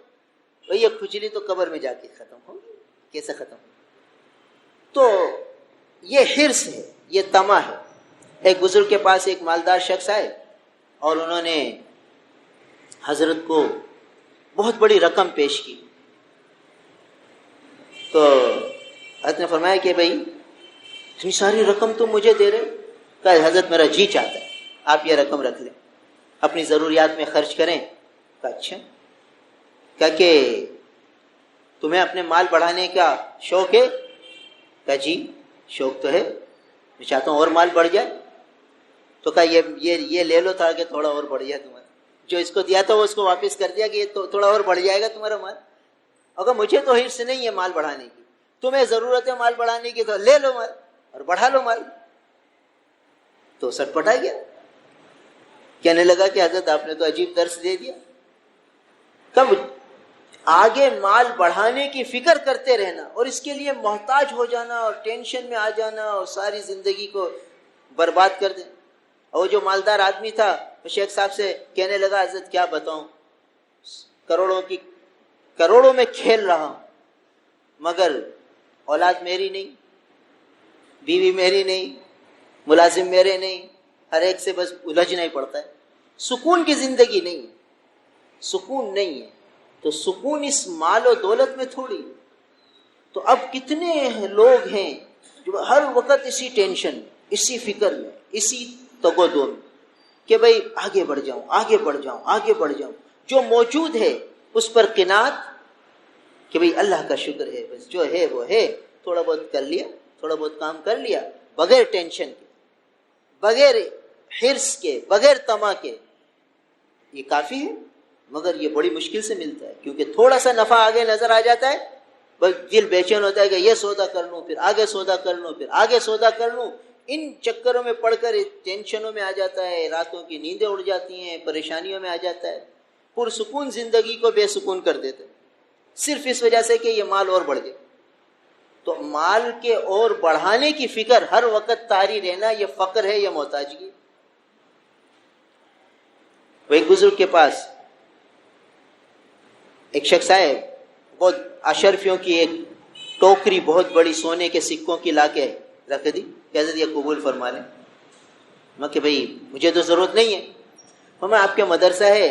یہ کھجلی تو قبر میں جا کے ختم ہوگی، کیسے ختم ہوگی؟ تو یہ حرص ہے، یہ طمع ہے. ایک بزرگ کے پاس ایک مالدار شخص آئے اور انہوں نے حضرت کو بہت بڑی رقم پیش کی. تو حضرت نے فرمایا کہ بھائی اتنی ساری رقم تم مجھے دے رہے؟ کہا حضرت میرا جی چاہتا ہے آپ یہ رقم رکھ لیں، اپنی ضروریات میں خرچ کریں. کہا اچھا، کہا کہ تمہیں اپنے مال بڑھانے کا شوق ہے؟ کہا جی شوق تو ہے، میں چاہتا ہوں اور مال بڑھ جائے. تو کہا یہ لے لو تاکہ تھوڑا اور بڑھ جائے تمہارا. جو اس کو دیا تھا وہ اس کو واپس کر دیا کہ یہ تو تھوڑا اور بڑھ جائے گا تمہارا مال. اگر مجھے تو حرص نہیں ہے مال بڑھانے کی، تمہیں ضرورت ہے مال بڑھانے کی تو لے لو مال اور بڑھا لو مال. تو سٹ پٹا گیا، کہنے لگا کہ حضرت آپ نے تو عجیب درس دے دیا. کب آگے مال بڑھانے کی فکر کرتے رہنا اور اس کے لیے محتاج ہو جانا اور ٹینشن میں آ جانا اور ساری زندگی کو برباد کر دیں. اور جو مالدار آدمی تھا وہ شیخ صاحب سے کہنے لگا حضرت کیا بتاؤں، کروڑوں میں کھیل رہا ہوں مگر اولاد میری نہیں، بیوی میری نہیں، ملازم میرے نہیں، ہر ایک سے بس الجھنا ہی پڑتا ہے. سکون کی زندگی نہیں ہے، سکون نہیں ہے. تو سکون اس مال و دولت میں تھوڑی. تو اب کتنے لوگ ہیں جو ہر وقت اسی ٹینشن، اسی فکر میں، اسی تگودو میں کہ بھئی آگے بڑھ جاؤں آگے بڑھ جاؤں آگے بڑھ جاؤں. جو موجود ہے اس پر قناعت کہ بھئی اللہ کا شکر ہے، بس جو ہے وہ ہے، تھوڑا بہت کر لیا، تھوڑا بہت کام کر لیا، بغیر ٹینشن کے، بغیر حرص کے، بغیر طمع کے، یہ کافی ہے. مگر یہ بڑی مشکل سے ملتا ہے کیونکہ تھوڑا سا نفع آگے نظر آ جاتا ہے بس دل بے چین ہوتا ہے کہ یہ سودا کر لوں، پھر آگے سودا کر لوں، پھر آگے سودا کر لوں. ان چکروں میں پڑھ کر ٹینشنوں میں آ جاتا ہے، راتوں کی نیندیں اڑ جاتی ہیں، پریشانیوں میں آ جاتا ہے، پرسکون زندگی کو بے سکون کر دیتے صرف اس وجہ سے کہ یہ مال اور بڑھ جائے. تو مال کے اور بڑھانے کی فکر ہر وقت طاری رہنا یہ فقر ہے، یہ محتاجگی. وہ ایک بزرگ کے پاس ایک شخص آئے، بہت اشرفیوں کی ایک ٹوکری بہت بڑی سونے کے سکوں کی لا کے رکھ دی کہ حضرت یہ قبول فرما لیں. میں کہ بھئی مجھے تو ضرورت نہیں ہے. میں آپ کے مدرسہ ہے،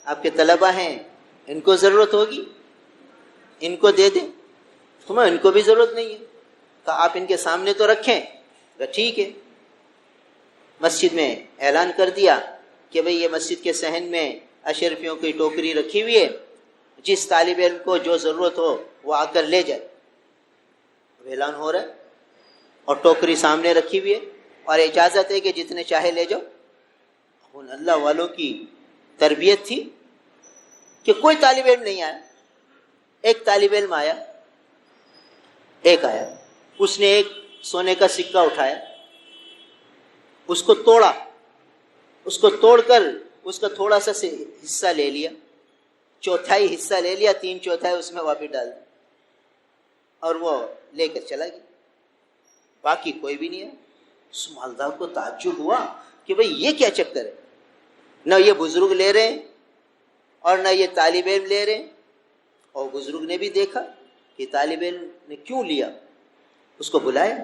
آپ کے طلبہ ہیں، ان کو ضرورت ہوگی، ان کو دے دیں. تو ان کو بھی ضرورت نہیں ہے. تو آپ ان کے سامنے تو رکھیں. ٹھیک ہے. مسجد میں اعلان کر دیا کہ بھئی یہ مسجد کے صحن میں اشرفیوں کی ٹوکری رکھی ہوئی ہے، جس طالب علم کو جو ضرورت ہو وہ آ کر لے جائے. اعلان ہو رہا ہے اور ٹوکری سامنے رکھی ہوئی ہے اور اجازت ہے کہ جتنے چاہے لے جاؤ. ان اللہ والوں کی تربیت تھی کہ کوئی طالب علم نہیں آیا. ایک طالب علم آیا, اس نے ایک سونے کا سکہ اٹھایا, اس کو توڑا, اس کو توڑ کر اس کا تھوڑا سا حصہ لے لیا, چوتھائی حصہ لے لیا, 3/4 اس میں واپس ڈال دیا اور وہ لے کر چلا گیا. باقی کوئی بھی نہیں ہے. اس مالدار کو تعجب ہوا کہ بھئی یہ کیا چکر ہے, نہ یہ بزرگ لے رہے ہیں اور نہ یہ طالب علم لے رہے ہیں. اور بزرگ نے بھی دیکھا کہ طالب علم نے کیوں لیا, اس کو بلایا,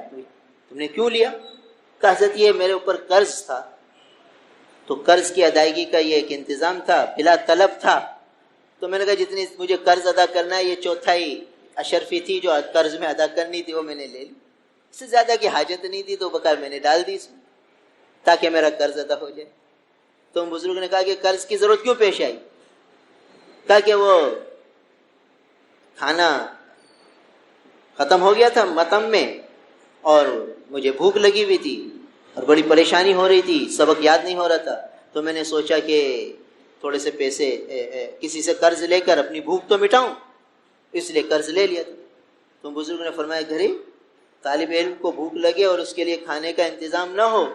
تم نے کیوں لیا؟ کہا حضرت یہ میرے اوپر قرض تھا, تو قرض کی ادائیگی کا یہ ایک انتظام تھا, بلا طلب تھا, تو میں نے کہا جتنی مجھے قرض ادا کرنا ہے یہ چوتھائی اشرفی تھی جو قرض میں ادا کرنی تھی وہ میں نے لے لی, اس سے زیادہ کی حاجت نہیں تھی تو بقا میں نے ڈال دی اس میں تاکہ میرا قرض ادا ہو جائے. تو بزرگ نے کہا کہ قرض کی ضرورت کیوں پیش آئی؟ کہا کہ وہ کھانا ختم ہو گیا تھا متم میں اور مجھے بھوک لگی ہوئی تھی اور بڑی پریشانی ہو رہی تھی, سبق یاد نہیں ہو رہا تھا, تو میں نے سوچا کہ تھوڑے سے پیسے کسی سے قرض لے کر اپنی بھوک تو مٹاؤں, اس لیے قرض لے لیا تھا. تو بزرگ نے فرمایا گھر طالب علم کو بھوک لگے اور اس کے لیے کھانے کا انتظام نہ ہو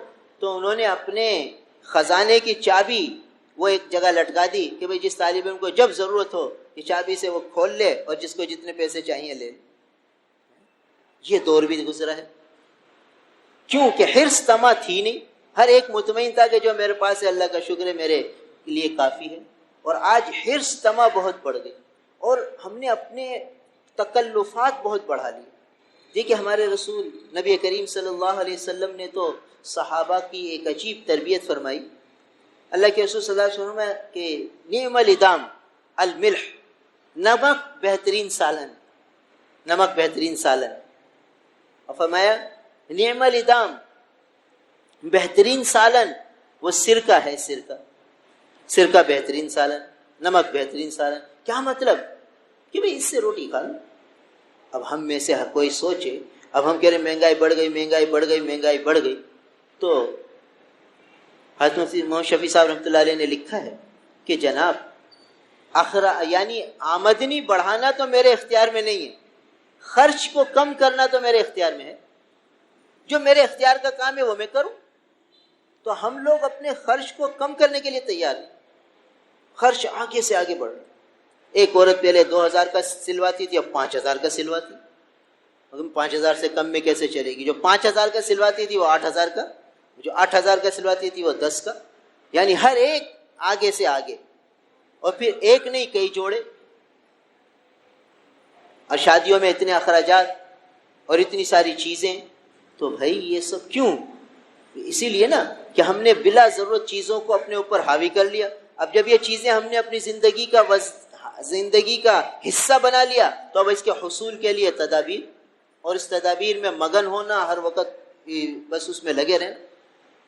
تو انہوں نے اپنے خزانے کی چابی وہ ایک جگہ لٹکا دی کہ بھئی جس طالب علم کو جب ضرورت ہو یہ چابی سے وہ کھول لے اور جس کو جتنے پیسے چاہیے لے. یہ دور بھی گزرا ہے کیونکہ حرص طمع تھی نہیں, ہر ایک مطمئن تھا کہ جو میرے پاس ہے اللہ کا شکر ہے میرے لیے کافی ہے. اور آج حرص طمع بہت بڑھ گئی اور ہم نے اپنے تکلفات بہت بڑھا لی. دیکھیے ہمارے رسول نبی کریم صلی اللہ علیہ وسلم نے تو صحابہ کی ایک عجیب تربیت فرمائی. اللہ کے رسول صلی اللہ علیہ وسلم کہ نعم الادام الملح, نمک بہترین سالن, نمک بہترین سالن. اور فرمایا نعم الادام بہترین سالن وہ سرکہ ہے, سرکہ بہترین سالن, نمک بہترین سالن. کیا مطلب کہ بھئی اس سے روٹی کھا لو. اب ہم میں سے ہر کوئی سوچے, اب ہم کہہ رہے مہنگائی بڑھ گئی, مہنگائی بڑھ گئی, مہنگائی بڑھ گئی. تو حضرت محمد شفیع صاحب رحمۃ اللہ علیہ نے لکھا ہے کہ جناب یعنی آمدنی بڑھانا تو میرے اختیار میں نہیں ہے, خرچ کو کم کرنا تو میرے اختیار میں ہے. جو میرے اختیار کا کام ہے وہ میں کروں. تو ہم لوگ اپنے خرچ کو کم کرنے کے لیے تیار ہیں, خرچ آگے سے آگے بڑھ رہا. ایک عورت پہلے 2000 کا سلواتی تھی, اب 5000 کا سلواتی. 5000 سے کم میں کیسے چلے گی؟ جو 5000 کا سلواتی تھی وہ 8000 کا, جو 8000 کا سلواتی تھی وہ 10 کا. یعنی ہر ایک آگے سے آگے, اور پھر ایک نہیں کئی جوڑے. اور شادیوں میں اتنے اخراجات اور اتنی ساری چیزیں. تو بھائی یہ سب کیوں؟ اسی لیے نا کہ ہم نے بلا ضرورت چیزوں کو اپنے اوپر حاوی کر لیا. اب جب یہ چیزیں ہم نے اپنی زندگی کا حصہ بنا لیا تو اب اس کے حصول کے لیے تدابیر, اور اس تدابیر میں مگن ہونا, ہر وقت بس اس میں لگے رہنا,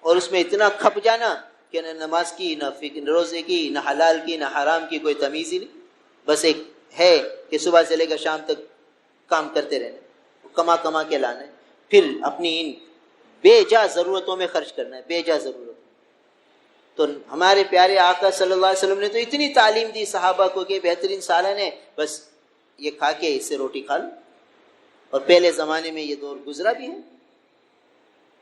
اور اس میں اتنا کھپ جانا کہ نہ نماز کی, نہ روزے کی, نہ حلال کی, نہ حرام کی کوئی تمیز ہی نہیں. بس ایک ہے کہ صبح سے لے کر شام تک کام کرتے رہنا, کما کے لانا ہے, پھر اپنی ان بے جا ضرورتوں میں خرچ کرنا ہے, بے جا ضرورت. تو ہمارے پیارے آقا صلی اللہ علیہ وسلم نے تو اتنی تعلیم دی صحابہ کو کہ بہترین سالن ہے, بس یہ کھا کے اس سے روٹی کھا لو. اور پہلے زمانے میں یہ دور گزرا بھی ہے.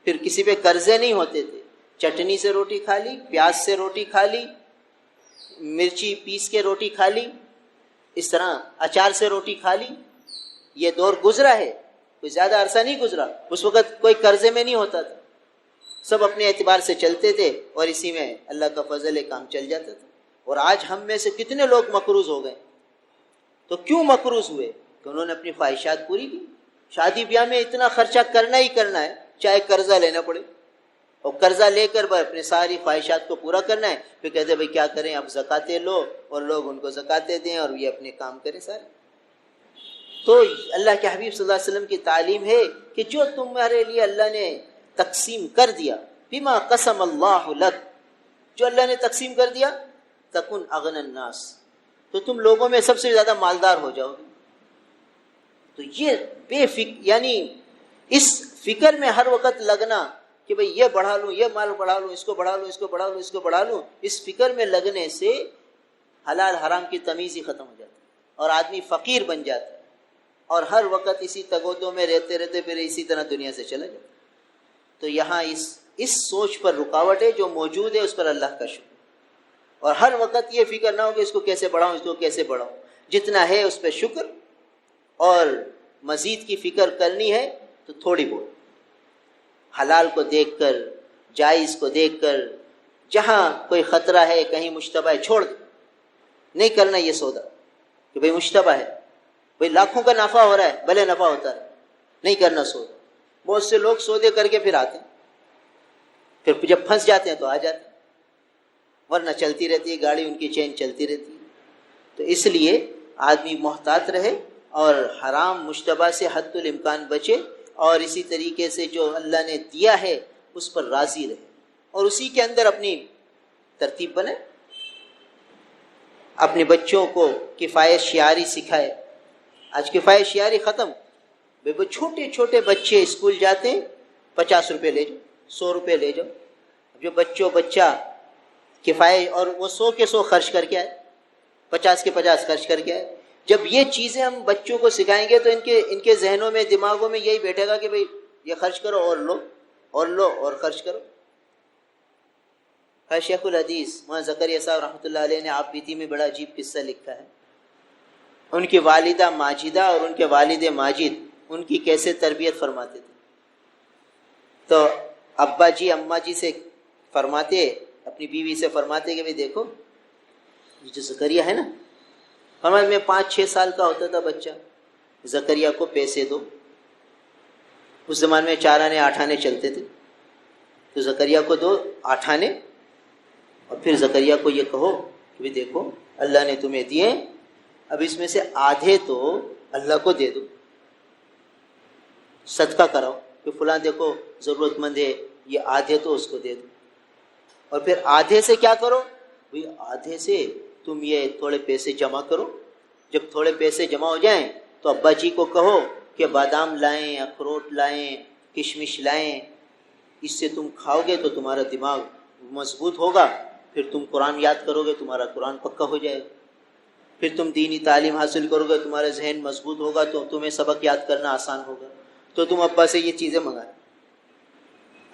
پھر کسی پہ قرضے نہیں ہوتے تھے, چٹنی سے روٹی کھا لی, پیاز سے روٹی کھا لی, مرچی پیس کے روٹی کھا لی, اس طرح اچار سے روٹی کھا لی. یہ دور گزرا ہے, کوئی زیادہ عرصہ نہیں گزرا. اس وقت کوئی قرضے میں نہیں ہوتا تھا, سب اپنے اعتبار سے چلتے تھے اور اسی میں اللہ کا فضل ہے کام چل جاتا تھا. اور آج ہم میں سے کتنے لوگ مقروض ہو گئے. تو کیوں مقروض ہوئے؟ کہ انہوں نے اپنی خواہشات پوری کی. شادی بیاہ میں اتنا خرچہ کرنا ہی کرنا ہے, چاہے قرضہ لینا پڑے, اور قرضہ لے کر اپنے ساری خواہشات کو پورا کرنا ہے. پھر کہتے ہیں بھائی کیا کریں, اب زکاتیں لو اور لوگ ان کو زکاتیں دیں اور یہ اپنے کام کریں سارے. تو اللہ کے حبیب صلی اللہ علیہ وسلم کی تعلیم ہے کہ جو تمہارے لیے اللہ نے تقسیم کر دیا, بما قسم اللہ لک, جو اللہ نے تقسیم کر دیا, تکن اغنى الناس, تو تم لوگوں میں سب سے زیادہ مالدار ہو جاؤ گے. تو یہ بے فکر، یعنی اس فکر میں ہر وقت لگنا کہ بھئی یہ بڑھا لوں، یہ مال بڑھا لوں، اس کو بڑھا لوں، اس کو بڑھا لوں، اس کو بڑھا لوں، اس فکر میں لگنے سے حلال حرام کی تمیز ہی ختم ہو جاتی ہے اور آدمی فقیر بن جاتا ہے اور ہر وقت اسی تگودوں میں رہتے رہتے پھر اسی طرح دنیا سے چلا جاتا ہے. تو یہاں اس سوچ پر رکاوٹ ہے جو موجود ہے، اس پر اللہ کا شکر. اور ہر وقت یہ فکر نہ ہو کہ اس کو کیسے بڑھاؤں، اس کو کیسے بڑھاؤں. جتنا ہے اس پہ شکر، اور مزید کی فکر کرنی ہے تو تھوڑی بہت حلال کو دیکھ کر، جائز کو دیکھ کر، جہاں کوئی خطرہ ہے، کہیں مشتبہ ہے، چھوڑ دو. نہیں کرنا یہ سودا کہ بھئی مشتبہ ہے، بھئی لاکھوں کا نفع ہو رہا ہے، بھلے نفع ہوتا ہے، نہیں کرنا سودا. بہت سے لوگ سودے کر کے پھر آتے ہیں، پھر جب پھنس جاتے ہیں تو آ جاتے ہیں، ورنہ چلتی رہتی ہے گاڑی، ان کی چین چلتی رہتی ہے. تو اس لیے آدمی محتاط رہے اور حرام مشتبہ سے حد الامکان بچے، اور اسی طریقے سے جو اللہ نے دیا ہے اس پر راضی رہے اور اسی کے اندر اپنی ترتیب بنے. اپنے بچوں کو کفایت شعاری سکھائے. آج کفایت شعاری ختم. وہ چھوٹے چھوٹے بچے اسکول جاتے ہیں، 50 روپے لے جاؤ، 100 روپے لے جاؤ. جو بچہ کفایت، اور وہ 100 کے 100 خرچ کر کے آئے، 50 کے 50 خرچ کر کے آئے. جب یہ چیزیں ہم بچوں کو سکھائیں گے تو ان کے ذہنوں میں، دماغوں میں یہی بیٹھے گا کہ بھئی یہ خرچ کرو اور لو اور لو اور خرچ کرو. شیخ الحدیث مولانا زکریا صاحب رحمۃ اللہ علیہ نے آپ بیتی میں بڑا عجیب قصہ لکھا ہے. ان کی والدہ ماجدہ اور ان کے والد ماجد ان کی کیسے تربیت فرماتے تھے. تو ابا جی اماں جی سے فرماتے، اپنی بیوی سے فرماتے کہ بھئی دیکھو یہ جو زکریا ہے نا، فرمایا میں 5-6 سال کا ہوتا تھا بچہ، زکریا کو پیسے دو. اس زمانے میں 4 آنے 8 آنے چلتے تھے. تو زکریا کو دو 8 آنے، اور پھر زکریا کو یہ کہو کہ بھی دیکھو اللہ نے تمہیں دیے، اب اس میں سے آدھے تو اللہ کو دے دو، صدقہ کراؤ کہ فلاں دیکھو ضرورت مند ہے، یہ آدھے تو اس کو دے دو. اور پھر آدھے سے کیا کرو، آدھے سے تم یہ تھوڑے پیسے جمع کرو. جب تھوڑے پیسے جمع ہو جائیں تو ابا جی کو کہو کہ بادام لائیں، اخروٹ لائیں، کشمش لائیں، اس سے تم کھاؤ گے تو تمہارا دماغ مضبوط ہوگا، پھر تم قرآن یاد کرو گے، تمہارا قرآن پکا ہو جائے گا، پھر تم دینی تعلیم حاصل کرو گے، تمہارا ذہن مضبوط ہوگا تو تمہیں سبق یاد کرنا آسان ہوگا. تو تم ابا سے یہ چیزیں منگائیں.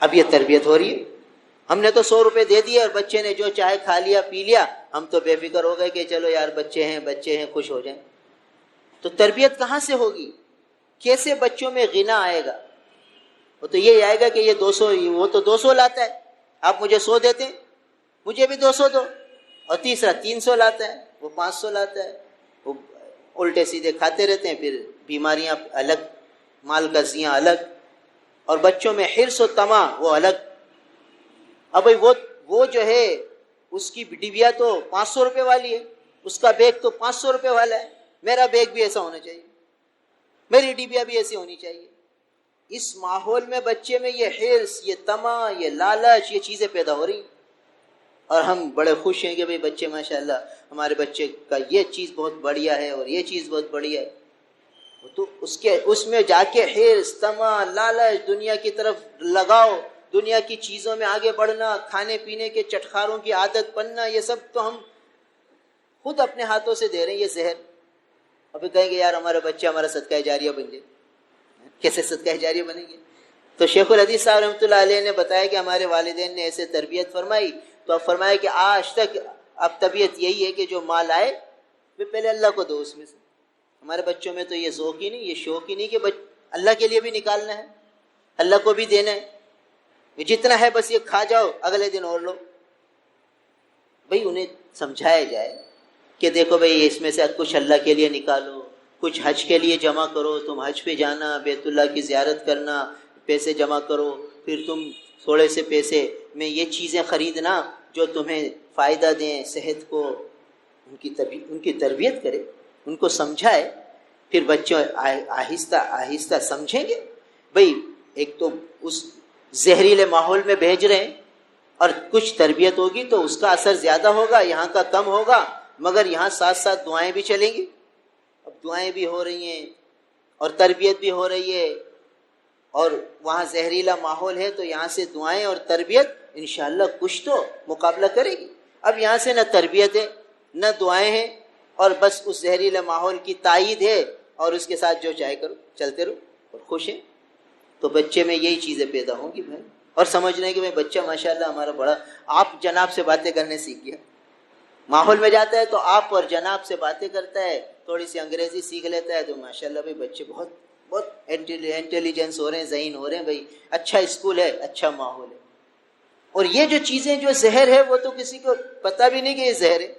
اب یہ تربیت ہو رہی ہے. ہم نے تو 100 روپے دے دیے اور بچے نے جو چاہے کھا لیا پی لیا، ہم تو بے فکر ہو گئے کہ چلو یار بچے ہیں خوش ہو جائیں. تو تربیت کہاں سے ہوگی؟ کیسے بچوں میں غنا آئے گا؟ وہ تو یہ آئے گا کہ یہ 200، وہ تو 200 لاتا ہے، آپ مجھے 100 دیتے ہیں، مجھے بھی 200 دو. اور تیسرا 300 لاتا ہے، وہ 500 لاتا ہے. وہ الٹے سیدھے کھاتے رہتے ہیں، پھر بیماریاں الگ، مال کا زیاں الگ، اور بچوں میں حرص و طمع وہ الگ. اب بھائی وہ جو ہے اس کی ڈبیا تو 500 روپے والی ہے، اس کا بیگ تو 500 روپے والا ہے. میرا بیگ بھی ایسا ہونا چاہیے، میری ڈبیا بھی ایسی ہونی چاہیے. اس ماحول میں بچے میں یہ حرص، یہ طمع، یہ لالچ، یہ چیزیں پیدا ہو رہی ہیں. اور ہم بڑے خوش ہیں کہ بھئی بچے ماشاءاللہ ہمارے بچے کا یہ چیز بہت بڑھیا ہے اور یہ چیز بہت بڑھیا ہے. تو اس میں جا کے حرص، طمع، لالچ، دنیا کی طرف لگاؤ، دنیا کی چیزوں میں آگے بڑھنا، کھانے پینے کے چٹخاروں کی عادت بننا، یہ سب تو ہم خود اپنے ہاتھوں سے دے رہے ہیں یہ زہر. ابھی کہیں گے یار ہمارے بچے ہمارا صدقہ جاریہ بن جائے. کیسے صدقہ جاریہ بنے گے؟ تو شیخ الحدیث صاحب رحمۃ اللہ علیہ نے بتایا کہ ہمارے والدین نے ایسے تربیت فرمائی. تو اب فرمایا کہ آج تک اب طبیعت یہی ہے کہ جو مال آئے وہ پہلے اللہ کو دو. اس میں سے ہمارے بچوں میں تو یہ ذوق ہی نہیں، یہ شوق ہی نہیں کہ اللہ کے لیے بھی نکالنا ہے، اللہ کو بھی دینا ہے. جتنا ہے بس یہ کھا جاؤ، اگلے دن اور لو. بھئی انہیں سمجھایا جائے کہ دیکھو بھئی اس میں سے کچھ اللہ کے لیے نکالو، کچھ حج کے لیے جمع کرو، تم حج پہ جانا، بیت اللہ کی زیارت کرنا، پیسے جمع کرو، پھر تم تھوڑے سے پیسے میں یہ چیزیں خریدنا جو تمہیں فائدہ دیں صحت کو. ان کی تربیت کرے، ان کو سمجھائے، پھر بچے آہستہ آہستہ سمجھیں گے. بھئی ایک تو اس زہریلے ماحول میں بھیج رہے ہیں، اور کچھ تربیت ہوگی تو اس کا اثر زیادہ ہوگا، یہاں کا کم ہوگا. مگر یہاں ساتھ ساتھ دعائیں بھی چلیں گی. اب دعائیں بھی ہو رہی ہیں اور تربیت بھی ہو رہی ہے, اور وہاں زہریلا ماحول ہے, تو یہاں سے دعائیں اور تربیت انشاءاللہ کچھ تو مقابلہ کرے گی. اب یہاں سے نہ تربیت ہے نہ دعائیں ہیں, اور بس اس زہریلے ماحول کی تائید ہے, اور اس کے ساتھ جو چاہے کرو, چلتے رہو اور خوش ہیں. تو بچے میں یہی چیزیں پیدا ہوں گی بھائی, اور سمجھنے کہ بھائی بچہ ماشاءاللہ ہمارا بڑا, آپ جناب سے باتیں کرنے سیکھ گیا. ماحول میں جاتا ہے تو آپ اور جناب سے باتیں کرتا ہے, تھوڑی سی انگریزی سیکھ لیتا ہے, تو ماشاءاللہ بھائی بچے بہت بہت انٹیلیجنس ہو رہے ہیں, ذہین ہو رہے ہیں بھائی. اچھا اسکول ہے, اچھا ماحول ہے. اور یہ جو چیزیں جو زہر ہے وہ تو کسی کو پتہ بھی نہیں کہ یہ زہر ہے.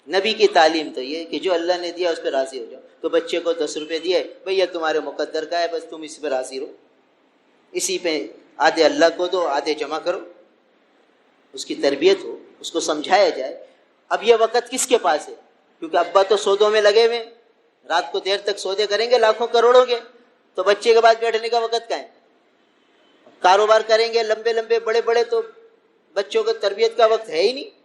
نبی کی تعلیم تو یہ کہ جو اللہ نے دیا اس پہ راضی ہو جاؤ. تو بچے کو 10 روپے دیے, بھئی یہ تمہارے مقدر کا ہے, بس تم اس پہ راضی رہو, اسی پہ آدھے اللہ کو دو, آدھے جمع کرو. اس کی تربیت ہو, اس کو سمجھایا جائے. اب یہ وقت کس کے پاس ہے؟ کیونکہ ابا تو سودوں میں لگے ہوئے, رات کو دیر تک سودے کریں گے لاکھوں کروڑوں کے, تو بچے کے بعد بیٹھنے کا وقت کہاں ہے؟ کاروبار کریں گے لمبے لمبے بڑے بڑے, تو بچوں کو تربیت کا وقت ہے ہی نہیں.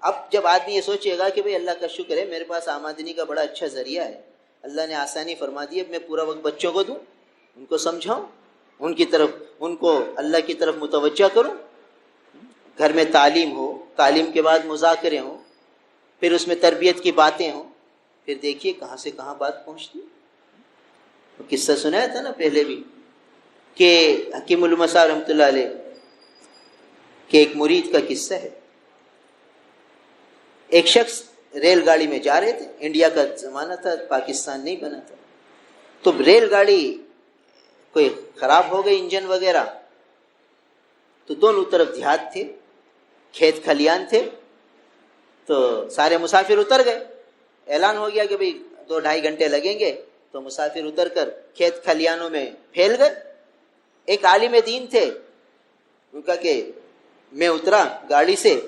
اب جب آدمی یہ سوچے گا کہ بھئی اللہ کا شکر ہے میرے پاس آمدنی کا بڑا اچھا ذریعہ ہے, اللہ نے آسانی فرما دی, اب میں پورا وقت بچوں کو دوں, ان کو سمجھاؤں, ان کی طرف, ان کو اللہ کی طرف متوجہ کروں. گھر میں تعلیم ہو, تعلیم کے بعد مذاکرے ہوں, پھر اس میں تربیت کی باتیں ہوں, پھر دیکھیے کہاں سے کہاں بات پہنچتی. قصہ سنایا تھا نا پہلے بھی کہ حکیم المسا رحمۃ اللہ علیہ کے ایک مرید کا قصہ ہے. ایک شخص ریل گاڑی میں جا رہے تھے, انڈیا کا زمانہ تھا, پاکستان نہیں بنا تھا, تو ریل گاڑی کوئی خراب ہو گئی انجن وغیرہ, تو دونوں طرف دیہات تھے, کھیت کھلیان تھے, تو سارے مسافر اتر گئے. اعلان ہو گیا کہ بھئی 2-2.5 گھنٹے لگیں گے, تو مسافر اتر کر کھیت کھلیانوں میں پھیل گئے. ایک عالم دین تھے, ان کا کہ میں اترا گاڑی سے,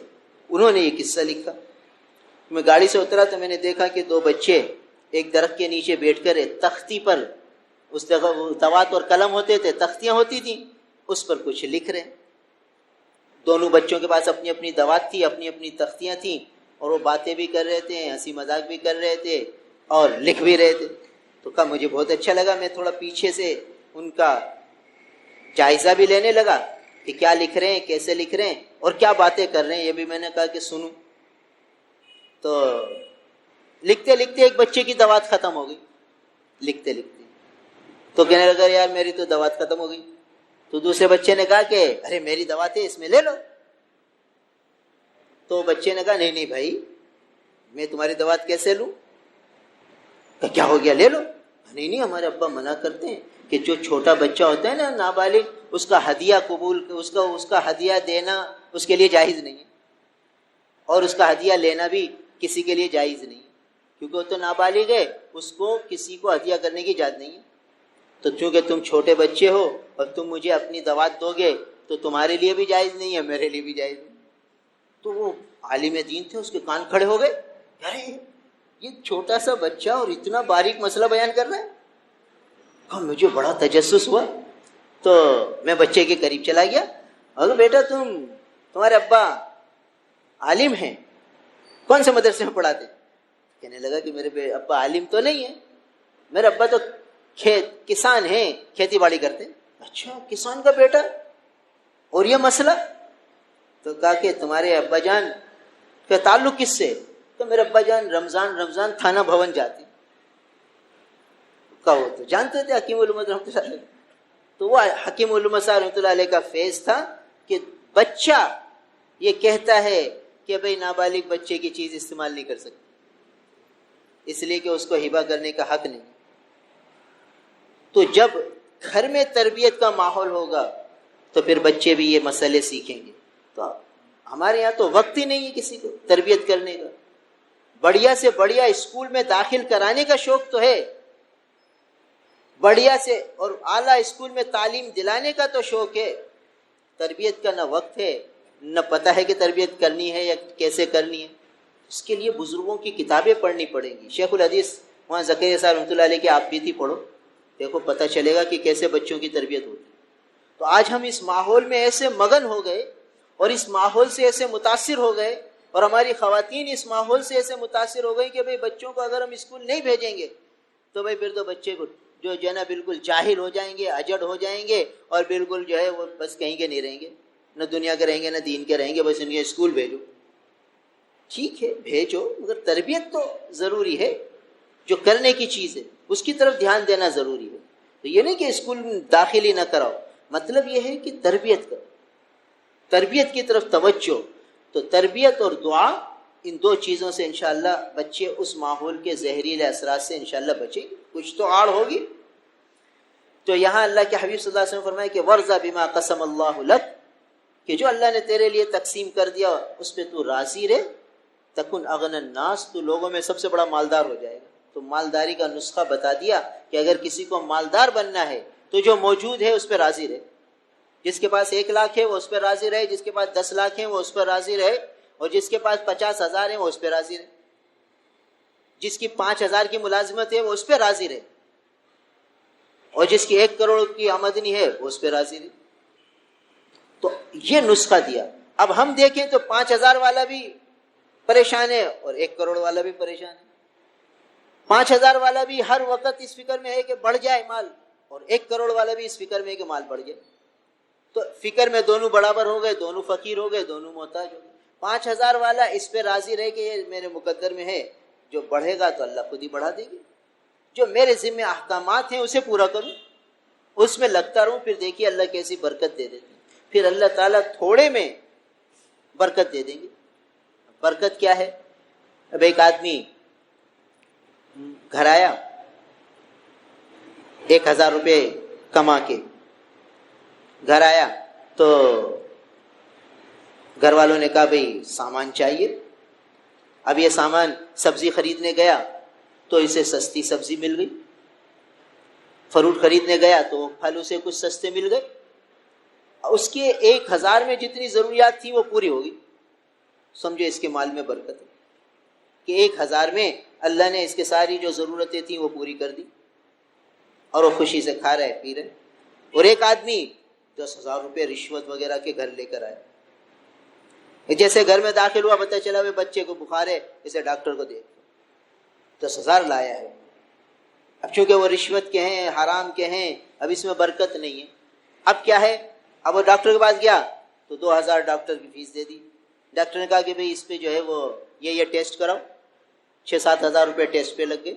انہوں نے یہ قصہ لکھا. میں گاڑی سے اترا تو میں نے دیکھا کہ 2 بچے ایک درخت کے نیچے بیٹھ کر تختی پر, اس جگہ دوات اور قلم ہوتے تھے, تختیاں ہوتی تھیں, اس پر کچھ لکھ رہے ہیں. دونوں بچوں کے پاس اپنی اپنی دوات تھی, اپنی اپنی تختیاں تھیں, اور وہ باتیں بھی کر رہے تھے, ہنسی مذاق بھی کر رہے تھے, اور لکھ بھی رہے تھے. تو کہا مجھے بہت اچھا لگا, میں تھوڑا پیچھے سے ان کا جائزہ بھی لینے لگا کہ کیا لکھ رہے ہیں, کیسے لکھ رہے ہیں, اور کیا باتیں کر رہے ہیں, یہ بھی میں نے کہا کہ سنوں. تو لکھتے لکھتے ایک بچے کی دوات ختم ہو گئی, لکھتے لکھتے, تو کہنے لگا یار میری تو دوات ختم ہو گئی. تو دوسرے بچے نے کہا کہ ارے میری دوات ہے, اس میں لے لو. تو بچے نے کہا نہیں نہیں بھائی, میں تمہاری دوات کیسے لوں؟ کہ کیا ہو گیا, لے لو. نہیں نہیں, ہمارے ابا منع کرتے ہیں کہ جو چھوٹا بچہ ہوتا ہے نا نابالغ, اس کا ہدیہ قبول, اس کا ہدیہ دینا اس کے لیے جائز نہیں ہے, اور اس کا ہدیہ لینا بھی کسی کے لیے جائز نہیں ہے, کیونکہ وہ تو نابالغ ہے, اس کو کسی کو ہدیہ کرنے کی اجازت نہیں ہے. تو چونکہ تم چھوٹے بچے ہو اور تم مجھے اپنی دوات دو گے, تو تمہارے لیے بھی جائز نہیں ہے, میرے لیے بھی جائز نہیں. تو وہ عالم دین تھے, اس کے کان کھڑے ہو گئے, ارے یہ چھوٹا سا بچہ اور اتنا باریک مسئلہ بیان کر رہا ہے. مجھے بڑا تجسس ہوا, تو میں بچے کے قریب چلا گیا, اور بیٹا تمہارے ابا عالم ہیں, کون سے مدرسے میں پڑھاتے؟ کہنے لگا کہ میرے ابا عالم تو نہیں ہے, میرے ابا تو کسان ہیں, کھیتی باڑی کرتے. اچھا, کسان کا بیٹا, اور یہ مسئلہ؟ تو کہا کہ تمہارے ابا جان کا تعلق کس سے؟ تو میرے ابا جان رمضان تھانہ بھون جاتے. کہا وہ تو جانتے تھے حکیم علومت رحمۃ اللہ علیہ. تو وہ حکیم علومت رحمۃ اللہ علیہ کا فیض تھا کہ بچہ یہ کہتا ہے کہ بھئی نابالغ بچے کی چیز استعمال نہیں کر سکتے, اس لیے کہ اس کو ہبہ کرنے کا حق نہیں. تو جب گھر میں تربیت کا ماحول ہوگا تو پھر بچے بھی یہ مسئلے سیکھیں گے. تو ہمارے یہاں تو وقت ہی نہیں ہے کسی کو تربیت کرنے کا. بڑھیا سے بڑھیا اسکول میں داخل کرانے کا شوق تو ہے, بڑھیا سے اور اعلیٰ اسکول میں تعلیم دلانے کا تو شوق ہے, تربیت کا نہ وقت ہے نہ پتہ ہے کہ تربیت کرنی ہے یا کیسے کرنی ہے. اس کے لیے بزرگوں کی کتابیں پڑھنی پڑیں گی. شیخ الحدیث وہاں زکریا صاحب رحمۃ اللہ علیہ کی آپ بھی تھی, پڑھو, دیکھو پتہ چلے گا کہ کیسے بچوں کی تربیت ہوتی. تو آج ہم اس ماحول میں ایسے مگن ہو گئے اور اس ماحول سے ایسے متاثر ہو گئے اور ہماری خواتین اس ماحول سے ایسے متاثر ہو گئی کہ بھئی بچوں کو اگر ہم اسکول نہیں بھیجیں گے تو بھئی پھر تو بچے کو جو ہے نا بالکل جاہل ہو جائیں گے، اجڑ ہو جائیں گے، اور بالکل جو ہے وہ بس کہیں کے نہیں رہیں گے، نہ دنیا کے رہیں گے نہ دین کے رہیں گے، بس ان کے اسکول بھیجو۔ ٹھیک ہے بھیجو، مگر تربیت تو ضروری ہے، جو کرنے کی چیز ہے اس کی طرف دھیان دینا ضروری ہے۔ تو یہ نہیں کہ اسکول داخل ہی نہ کراؤ، مطلب یہ ہے کہ تربیت کرو، تربیت کی طرف توجہ۔ تو تربیت اور دعا، ان دو چیزوں سے انشاءاللہ بچے اس ماحول کے زہریلے اثرات سے انشاءاللہ بچیں گے، کچھ تو آڑ ہوگی۔ تو یہاں اللہ کے حبیب صلی اللہ علیہ وسلم فرمائے کہ ورضا بما قسم اللہ لک، کہ جو اللہ نے تیرے لیے تقسیم کر دیا اس پہ تو راضی رہ، تکن اغنى الناس، تو لوگوں میں سب سے بڑا مالدار ہو جائے گا۔ تو مالداری کا نسخہ بتا دیا کہ اگر کسی کو مالدار بننا ہے تو جو موجود ہے اس پہ راضی رہے، جس کے پاس 1 لاکھ ہے وہ اس پہ راضی رہے، جس کے پاس 10 لاکھ ہے وہ اس پہ راضی رہے، اور جس کے پاس 50,000 ہے وہ اس پہ راضی رہے، جس کی 5,000 کی ملازمت ہے وہ اس پہ راضی رہے، اور جس کی 1 کروڑ کی آمدنی ہے وہ اس پہ راضی رہے۔ تو یہ نسخہ دیا۔ اب ہم دیکھیں تو 5,000 والا بھی پریشان ہے اور 1 کروڑ والا بھی پریشان ہے۔ 5,000 والا بھی ہر وقت اس فکر میں ہے کہ بڑھ جائے مال، اور 1 کروڑ والا بھی اس فکر میں ہے کہ مال بڑھ جائے۔ تو فکر میں دونوں برابر ہو گئے، دونوں فقیر ہو گئے، دونوں محتاج ہو گئے۔ 5,000 والا اس پہ راضی رہے کہ یہ میرے مقدر میں ہے، جو بڑھے گا تو اللہ خود ہی بڑھا دے گی، جو میرے ذمہ احکامات ہیں اسے پورا کروں، اس میں لگتا رہوں، پھر دیکھیے اللہ کیسی برکت دے دیتے ہیں۔ پھر اللہ تعالیٰ تھوڑے میں برکت دے دیں گے۔ برکت کیا ہے؟ اب ایک آدمی گھر آیا 1,000 روپے کما کے گھر آیا، تو گھر والوں نے کہا بھئی سامان چاہیے۔ اب یہ سامان سبزی خریدنے گیا تو اسے سستی سبزی مل گئی، فروٹ خریدنے گیا تو پھل اسے کچھ سستے مل گئے، اس کے 1,000 میں جتنی ضروریات تھی وہ پوری ہوگی۔ سمجھو اس کے مال میں برکت ہے کہ 1,000 میں اللہ نے اس کے ساری جو ضرورتیں تھیں وہ پوری کر دی، اور وہ خوشی سے کھا رہے پی رہے۔ اور ایک آدمی 10,000 روپے رشوت وغیرہ کے گھر لے کر آیا، جیسے گھر میں داخل ہوا پتہ چلا وہ بچے کو بخار ہے، اسے ڈاکٹر کو دے، 10,000 لایا ہے۔ اب چونکہ وہ رشوت کے ہیں، حرام کے ہیں، اب اس میں برکت نہیں ہے۔ اب کیا ہے؟ اب وہ ڈاکٹر کے پاس گیا تو 2,000 ڈاکٹر کی فیس دے دی۔ ڈاکٹر نے کہا کہ بھئی اس پہ جو ہے وہ یہ ٹیسٹ کراؤ، 6-7 ہزار روپے ٹیسٹ پہ لگ گئے۔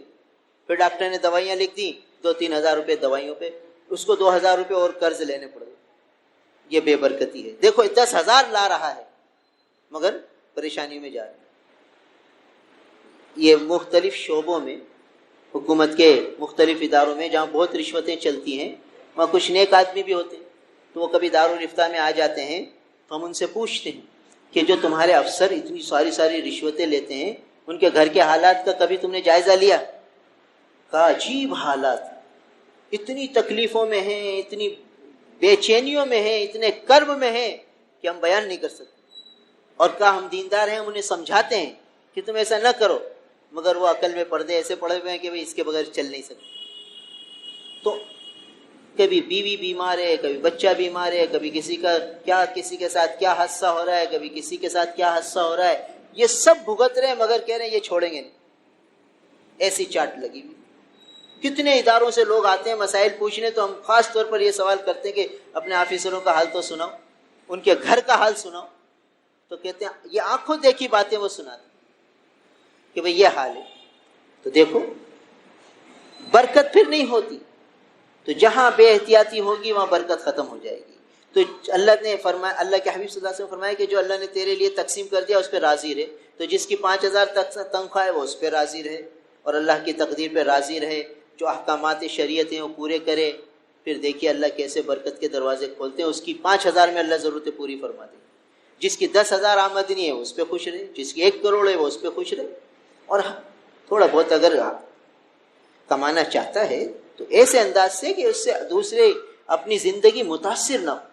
پھر ڈاکٹر نے دوائیاں لکھ دی، 2-3 ہزار روپے دوائیوں پہ، اس کو 2,000 روپے اور قرض لینے پڑ گئے۔ یہ بے برکتی ہے۔ دیکھو 10,000 لا رہا ہے مگر پریشانی میں جا رہا ہے۔ یہ مختلف شعبوں میں، حکومت کے مختلف اداروں میں جہاں بہت رشوتیں چلتی ہیں، وہاں کچھ نیک آدمی بھی ہوتے ہیں، تو وہ کبھی دارالافتاء میں آ جاتے ہیں تو ہم ان سے پوچھتے ہیں کہ جو تمہارے افسر اتنی ساری رشوتیں لیتے ہیں، ان کے گھر کے حالات کا کبھی تم نے جائزہ لیا؟ کہا عجیب حالات، اتنی تکلیفوں میں ہیں، اتنی بے چینیوں میں ہیں، اتنے کرب میں ہیں کہ ہم بیان نہیں کر سکتے۔ اور کہا ہم دیندار ہیں، ہم انہیں سمجھاتے ہیں کہ تم ایسا نہ کرو، مگر وہ عقل میں پردے ایسے پڑے ہوئے ہیں کہ اس کے بغیر چل نہیں سکتے۔ تو کبھی بیوی بیمار ہے، کبھی بچہ بیمار ہے، کبھی کسی کے ساتھ کیا حادثہ ہو رہا ہے، کبھی کسی کے ساتھ کیا حادثہ ہو رہا ہے، یہ سب بھگت رہے ہیں مگر کہہ رہے ہیں یہ چھوڑیں گے نہیں، ایسی چاٹ لگی ہوئی۔ کتنے اداروں سے لوگ آتے ہیں مسائل پوچھنے، تو ہم خاص طور پر یہ سوال کرتے ہیں کہ اپنے آفیسروں کا حال تو سناؤ، ان کے گھر کا حال سناؤ، تو کہتے ہیں یہ آنکھوں دیکھی باتیں وہ سناتے کہ بھئی یہ حال ہے۔ تو دیکھو برکت پھر نہیں ہوتی، تو جہاں بے احتیاطی ہوگی وہاں برکت ختم ہو جائے گی۔ تو اللہ نے فرمایا، اللہ کے حبیب صلی اللہ علیہ وسلم فرمایا کہ جو اللہ نے تیرے لیے تقسیم کر دیا اس پہ راضی رہے۔ تو جس کی 5,000 تنخواہ ہے وہ اس پہ راضی رہے اور اللہ کی تقدیر پہ راضی رہے، جو احکامات شریعت ہیں وہ پورے کرے، پھر دیکھیے اللہ کیسے برکت کے دروازے کھولتے ہیں۔ اس کی 5,000 میں اللہ ضرورتیں پوری فرما دے۔ جس کی 10,000 آمدنی ہے اس پہ خوش رہے، جس کی 1 کروڑ ہے وہ اس پہ خوش رہے، اور تھوڑا بہت اگر کمانا چاہتا ہے تو ایسے انداز سے کہ اس سے دوسرے اپنی زندگی متاثر نہ ہو،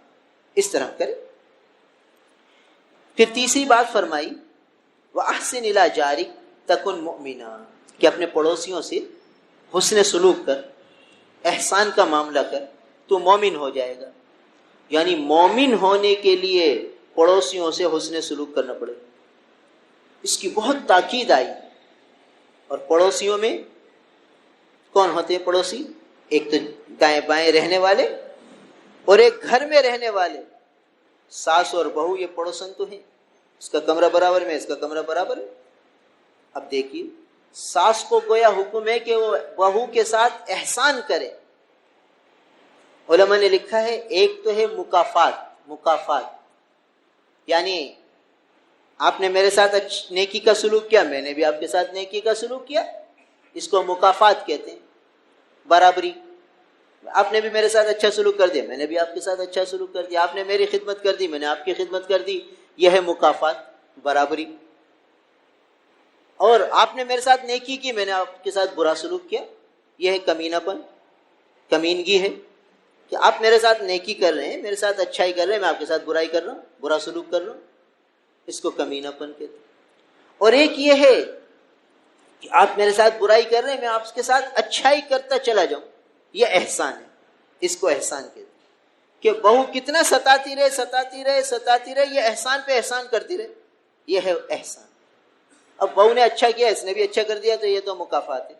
اس طرح کرے۔ پھر تیسری بات فرمائی وَأَحْسِنْ إِلَىٰ جَارِكَ تَكُنْ مُؤْمِنًا، کہ اپنے پڑوسیوں سے حسن سلوک کر، احسان کا معاملہ کر، تو مومن ہو جائے گا۔ یعنی مومن ہونے کے لیے پڑوسیوں سے حسن سلوک کرنا پڑے، اس کی بہت تاکید آئی. اور پڑوسیوں میں کون ہوتے ہیں پڑوسی؟ ایک تو دائیں بائیں رہنے والے اور ایک گھر میں رہنے والے. ساس اور بہو یہ پڑوسن تو ہیں. اس کا کمرہ برابر میں، اس کا کمرہ برابر ہے. اب دیکھیے ساس کو گویا حکم ہے کہ وہ بہو کے ساتھ احسان کرے. علماء نے لکھا ہے ایک تو ہے مکافات، یعنی آپ نے میرے ساتھ نیکی کا سلوک کیا، میں نے بھی آپ کے ساتھ نیکی کا سلوک کیا، اس کو مکافات کہتے ہیں. برابری، آپ نے بھی میرے ساتھ اچھا سلوک کر دیا، میں نے بھی آپ کے ساتھ اچھا سلوک کر دیا. آپ نے میری خدمت کر دی، میں نے آپ کی خدمت کر دی. یہ ہے مکافات، برابری. اور آپ نے میرے ساتھ نیکی کی، میں نے آپ کے ساتھ برا سلوک کیا، یہ ہے کمینہ پن، کمینگی ہے کہ آپ میرے ساتھ نیکی کر رہے ہیں، میرے ساتھ اچھائی کر رہے ہیں، میں آپ کے ساتھ برائی کر رہا ہوں، برا سلوک کر رہا ہوں. اس کو کمینہ پن کہتے ہیں. اور ایک یہ ہے کہ آپ میرے ساتھ برائی کر رہے ہیں، میں آپ کے ساتھ اچھائی کرتا چلا جاؤں، یہ احسان ہے. اس کو احسان کہتے ہیں کہ بہو کتنا ستاتی رہے، یہ احسان پہ احسان کرتی رہے، یہ ہے احسان. اب بہو نے اچھا کیا، اس نے بھی اچھا کر دیا، تو یہ تو مکافات ہے.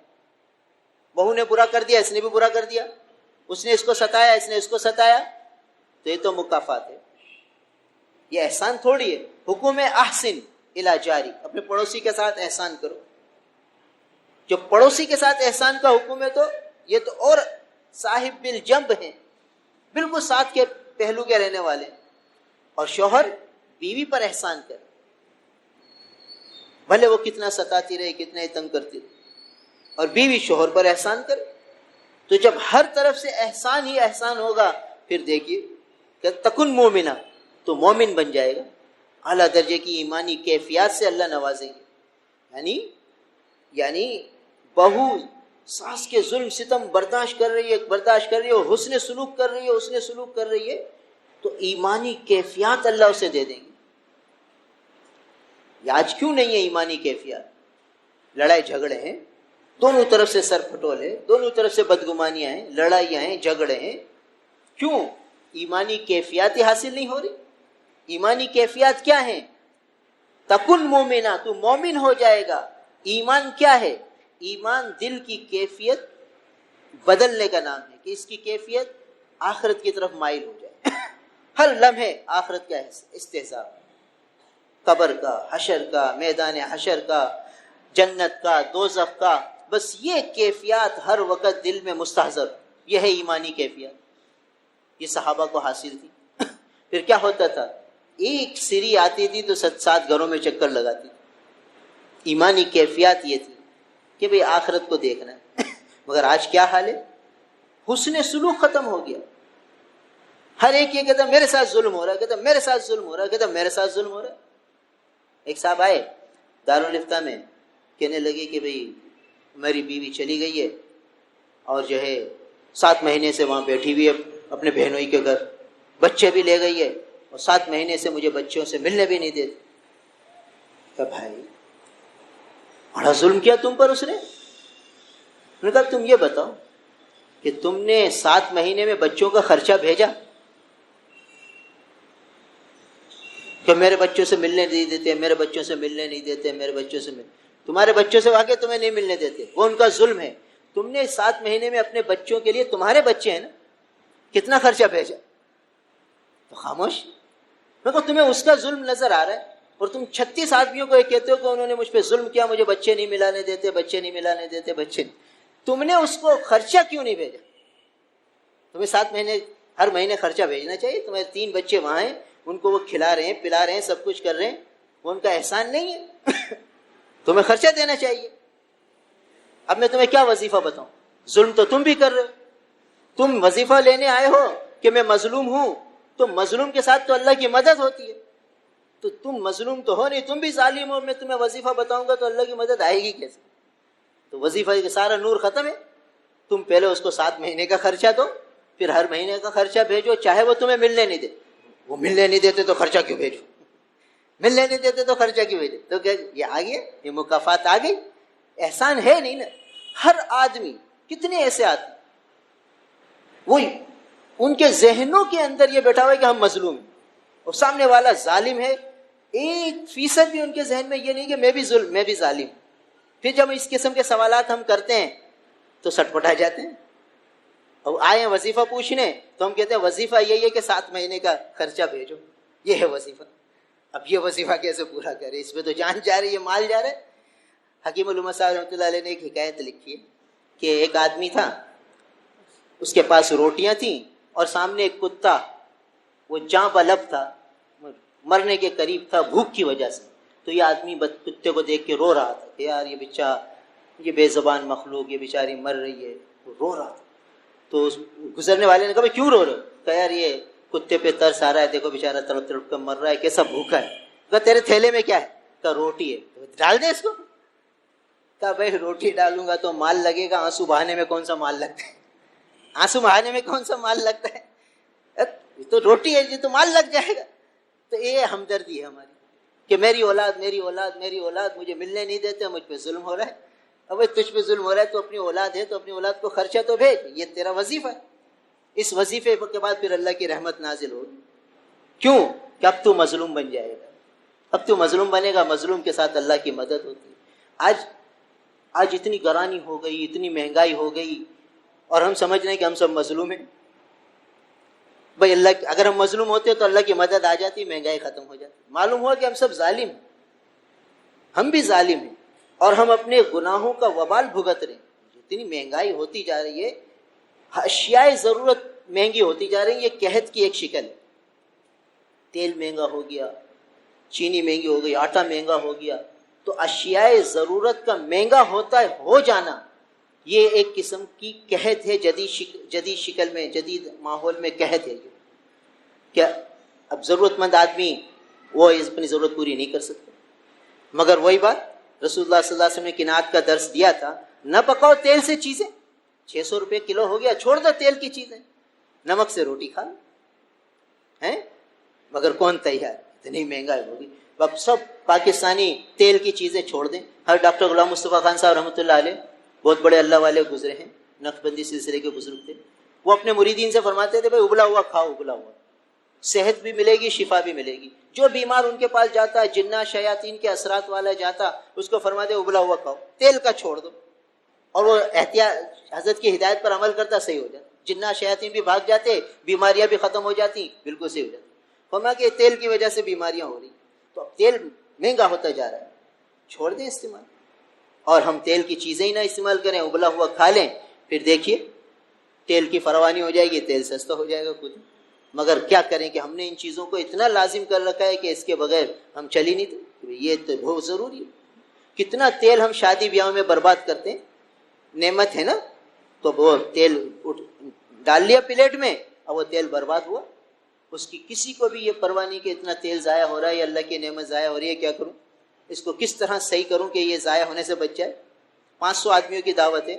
بہو نے برا کر دیا، اس نے بھی برا کر دیا، اس نے اس کو ستایا، اس نے اس کو ستایا، تو یہ تو مکافات ہے. یہ احسان تھوڑی ہے. حکم ہے احسن الی جاری، اپنے پڑوسی کے ساتھ احسان کرو. جو پڑوسی کے ساتھ احسان کا حکم ہے تو یہ تو اور صاحب بالجنب ہیں، بالکل ساتھ کے پہلو کے رہنے والے. اور شوہر بیوی پر احسان کرے، بھلے وہ کتنا ستاتی رہے، کتنا تنگ کرتی رہے، اور بیوی شوہر پر احسان کرے. تو جب ہر طرف سے احسان ہی احسان ہوگا، پھر دیکھیے کہ تکن مومنہ، تو مومن بن جائے گا. اعلیٰ درجے کی ایمانی کیفیات سے اللہ نوازیں گے. یعنی بہو ساس کے ظلم ستم برداشت کر رہی ہے، اور حسن سلوک کر رہی ہے، تو ایمانی کیفیات اللہ اسے دے دیں گے. یہ آج کیوں نہیں ہے ایمانی کیفیات؟ لڑائی جھگڑے ہیں، دونوں طرف سے سر پھٹول ہے، دونوں طرف سے بدگمانیاں ہیں، لڑائیاں ہیں، جھگڑے ہیں. کیوں؟ ایمانی کیفیات ہی حاصل نہیں ہو رہی. ایمانی کیفیات کیا ہیں؟ تکن مومنہ، تو مومن ہو جائے گا. ایمان کیا ہے؟ ایمان دل کی کیفیت بدلنے کا نام ہے، کہ اس کی کیفیت آخرت کی طرف مائل ہو جائے. ہر لمحے آخرت کا استحضار، قبر کا، حشر کا، میدان حشر کا، جنت کا، دوزخ کا، بس یہ کیفیات ہر وقت دل میں مستحضر. یہ ہے ایمانی کیفیت. یہ صحابہ کو حاصل تھی. پھر کیا ہوتا تھا؟ ایک سری آتی تھی تو 7 گھروں میں چکر لگاتی تھی. ایمانی کیفیات یہ تھی کہ بھئی آخرت کو دیکھنا ہے. مگر آج کیا حال ہے؟ حسن سلوک ختم ہو گیا. ہر ایک یہ کہتا میرے ساتھ ظلم ہو رہا ہے، کہتا میرے ساتھ ظلم ہو رہا ہے، کہتا میرے ساتھ ظلم ہو رہا ہے. ایک صاحب آئے دارالفتہ میں، کہنے لگے کہ بھئی میری بیوی چلی گئی ہے، اور جو ہے 7 مہینے سے وہاں بیٹھی ہوئی ہے اپنے بہنوئی کے گھر، بچے بھی لے گئی ہے، اور 7 مہینے سے مجھے بچوں سے ملنے بھی نہیں دیتی. کہ بھائی بڑا ظلم کیا تم پر اس نے. انہوں نے کہا تم یہ بتاؤ کہ تم نے 7 مہینے میں بچوں کا خرچہ بھیجا؟ کہ میرے بچوں سے ملنے نہیں دیتے، میرے بچوں سے ملنے نہیں دیتے، میرے بچوں سے تمہارے بچوں سے واقعی تمہیں نہیں ملنے دیتے، وہ ان کا ظلم ہے. تم نے 7 مہینے میں اپنے بچوں کے لیے، تمہارے بچے ہیں نا، کتنا خرچہ بھیجا؟ تو خاموش. میں کہا تمہیں اس کا ظلم نظر آ رہا ہے، اور تم 36 آدمیوں کو یہ کہتے ہو کہ انہوں نے مجھ پہ ظلم کیا، مجھے بچے نہیں ملانے دیتے، بچے نہیں ملانے دیتے، بچے نہیں. تم نے اس کو خرچہ کیوں نہیں بھیجا؟ تمہیں 7 مہینے ہر مہینے خرچہ بھیجنا چاہیے. تمہارے 3 بچے وہاں ہیں، ان کو وہ کھلا رہے ہیں، پلا رہے ہیں، سب کچھ کر رہے ہیں، وہ ان کا احسان نہیں ہے؟ تمہیں خرچہ دینا چاہیے. اب میں تمہیں کیا وظیفہ بتاؤں؟ ظلم تو تم بھی کر رہے ہو. تم وظیفہ لینے آئے ہو کہ میں مظلوم ہوں، تو مظلوم کے ساتھ تو اللہ کی مدد ہوتی ہے. تو تم مظلوم تو ہو نہیں، تم بھی ظالم ہو. میں تمہیں وظیفہ بتاؤں گا تو اللہ کی مدد آئے گی کیسے؟ تو وظیفہ کا سارا نور ختم ہے. تم پہلے اس کو 7 مہینے کا خرچہ دو، پھر ہر مہینے کا خرچہ بھیجو، چاہے وہ تمہیں ملنے نہیں دے. وہ ملنے نہیں دیتے تو خرچہ کیوں بھیجو؟ ملنے نہیں دیتے تو خرچہ کیوں بھیجو؟ تو کہ یہ آ گیا، یہ مکافات آ گئی. احسان ہے نہیں نا. ہر آدمی، کتنے ایسے آدمی وہی ان کے ذہنوں کے اندر یہ بیٹھا ہوا ہے کہ ہم مظلوم ہیں، اور سامنے والا ظالم ہے، 1% بھی ان کے ذہن میں یہ نہیں کہ میں بھی ظالم. پھر جب اس قسم کے سوالات ہم کرتے ہیں تو سٹ پٹا جاتے ہیں. اور آئے ہیں وظیفہ پوچھنے تو ہم کہتے ہیں وظیفہ یہی ہے کہ 7 مہینے کا خرچہ بھیجو، یہ ہے وظیفہ. اب یہ وظیفہ کیسے پورا کرے؟ اس میں تو جان جا رہی ہے، مال جا رہا ہے. حکیم الامت صاحب رحمۃ اللہ علیہ نے ایک حکایت لکھی ہے کہ ایک آدمی تھا، اس کے پاس روٹیاں تھیں اور سامنے ایک کتا، وہ جاں بلب تھا، مرنے کے قریب تھا بھوک کی وجہ سے. تو یہ آدمی کتے کو دیکھ کے رو رہا تھا کہ یار یہ بے زبان مخلوق، یہ بیچاری مر رہی ہے. وہ رو رہا تھا. تو اس گزرنے والے نے کہا بھائی کیوں رو رہے ہو؟ کہا یار یہ کتے پہ ترس آ رہا ہے، دیکھو بیچارہ تڑپ تڑپ کر مر رہا ہے، کیسا بھوکا ہے. کہا تیرے تھیلے میں کیا ہے؟ کہا روٹی ہے. ڈال دے اس کو. کہا بھائی روٹی ڈالوں گا تو مال لگے گا، آنسو بہانے میں کون سا مال لگتا ہے؟ آنسو بہانے میں کون سا مال لگتا ہے؟ تو روٹی ہے، یہ تو مال لگ جائے گا. تو یہ ہمدردی ہے ہماری کہ میری اولاد مجھے ملنے نہیں دیتے، مجھ پہ ظلم ہو رہا ہے. اب تجھ پہ ظلم ہو رہا ہے تو اپنی اولاد ہے تو اپنی اولاد کو خرچہ تو بھیج، یہ تیرا وظیفہ ہے. اس وظیفے کے بعد پھر اللہ کی رحمت نازل ہوگی. کیوں؟ کہ اب تو مظلوم بن جائے گا. اب تو مظلوم بنے گا، مظلوم کے ساتھ اللہ کی مدد ہوتی ہے. آج اتنی گرانی ہو گئی، اتنی مہنگائی ہو گئی، اور ہم سمجھ رہے ہیں کہ ہم سب مظلوم ہیں. بھائی اگر ہم مظلوم ہوتے تو اللہ کی مدد آ جاتی، مہنگائی ختم ہو جاتی. معلوم ہوا کہ ہم سب ظالم ہیں، ہم بھی ظالم ہیں، اور ہم اپنے گناہوں کا وبال بھگت رہے ہیں. اتنی مہنگائی ہوتی جا رہی ہے، اشیاء ضرورت مہنگی ہوتی جا رہی ہے. یہ قحط کی ایک شکل ہے. تیل مہنگا ہو گیا، چینی مہنگی ہو گئی، آٹا مہنگا ہو گیا. تو اشیاء ضرورت کا مہنگا ہو جانا یہ ایک قسم کی قحط ہے. جدید شکل میں، جدید ماحول میں قحط ہے. کیا اب ضرورت مند آدمی وہ اپنی ضرورت پوری نہیں کر سکتا. مگر وہی بات رسول اللہ صلی اللہ علیہ وسلم نے قناعت کا درس دیا تھا. نہ پکاؤ تیل سے چیزیں، 600 روپے کلو ہو گیا، چھوڑ دو تیل کی چیزیں، نمک سے روٹی کھا لو. ہیں مگر کون تیار؟ اتنی مہنگائی ہوگی. اب سب پاکستانی تیل کی چیزیں چھوڑ دیں. ہر ڈاکٹر غلام مصطفیٰ خان صاحب رحمۃ اللہ علیہ بہت بڑے اللہ والے گزرے ہیں، نقشبندی سلسلے کے بزرگ تھے. وہ اپنے مریدین سے فرماتے تھے بھائی ابلا ہوا کھاؤ، ابلا ہوا، صحت بھی ملے گی، شفا بھی ملے گی. جو بیمار ان کے پاس جاتا ہے، جنات شیاطین کے اثرات والا جاتا، اس کو فرماتے ابلا ہوا کھاؤ، تیل کا چھوڑ دو. اور وہ احتیاط حضرت کی ہدایت پر عمل کرتا، صحیح ہو جاتا. جنات شیاطین بھی بھاگ جاتے، بیماریاں بھی ختم ہو جاتی، بالکل صحیح ہو جاتی. فرمایا کہ تیل کی وجہ سے بیماریاں ہو رہی. تو اب تیل مہنگا ہوتا جا رہا ہے، چھوڑ دیں استعمال. اور ہم تیل کی چیزیں ہی نہ استعمال کریں، ابلا ہوا کھا لیں، پھر دیکھیے تیل کی فراوانی ہو جائے گی، تیل سستا ہو جائے گا خود. مگر کیا کریں کہ ہم نے ان چیزوں کو اتنا لازم کر رکھا ہے کہ اس کے بغیر ہم چل ہی نہیں تھے. یہ تو بہت ضروری ہے. کتنا تیل ہم شادی بیاہوں میں برباد کرتے ہیں. نعمت ہے نا، تو وہ تیل ڈال لیا پلیٹ میں اور وہ تیل برباد ہوا. اس کی کسی کو بھی یہ پرواہ نہیں کہ اتنا تیل ضائع ہو رہا ہے، یہ اللہ کی نعمت ضائع ہو رہی ہے، کیا کروں، اس کو کس طرح صحیح کروں کہ یہ ضائع ہونے سے بچ جائے. 500 آدمیوں کی دعوت ہے،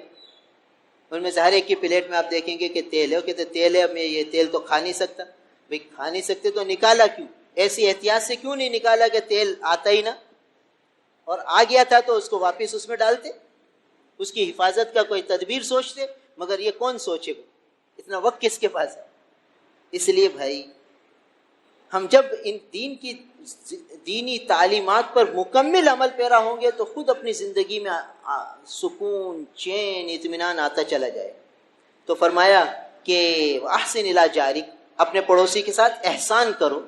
ان میں سے ہر ایک کی پلیٹ میں آپ دیکھیں گے کہ تیل ہے. وہ کہتے تیل ہے، میں یہ تیل تو کھا نہیں سکتا. بھائی کھا نہیں سکتے تو نکالا کیوں؟ ایسی احتیاط سے کیوں نہیں نکالا کہ تیل آتا ہی نہ، اور آ گیا تھا تو اس کو واپس اس میں ڈالتے، اس کی حفاظت کا کوئی تدبیر سوچتے. مگر یہ کون سوچے گا؟ اتنا وقت کس کے پاس ہے؟ اس لیے بھائی ہم جب ان دینی تعلیمات پر مکمل عمل پیرا ہوں گے تو خود اپنی زندگی میں سکون، چین، اطمینان آتا چلا جائے. تو فرمایا کہ احسن الی جارک، اپنے پڑوسی کے ساتھ احسان کرو،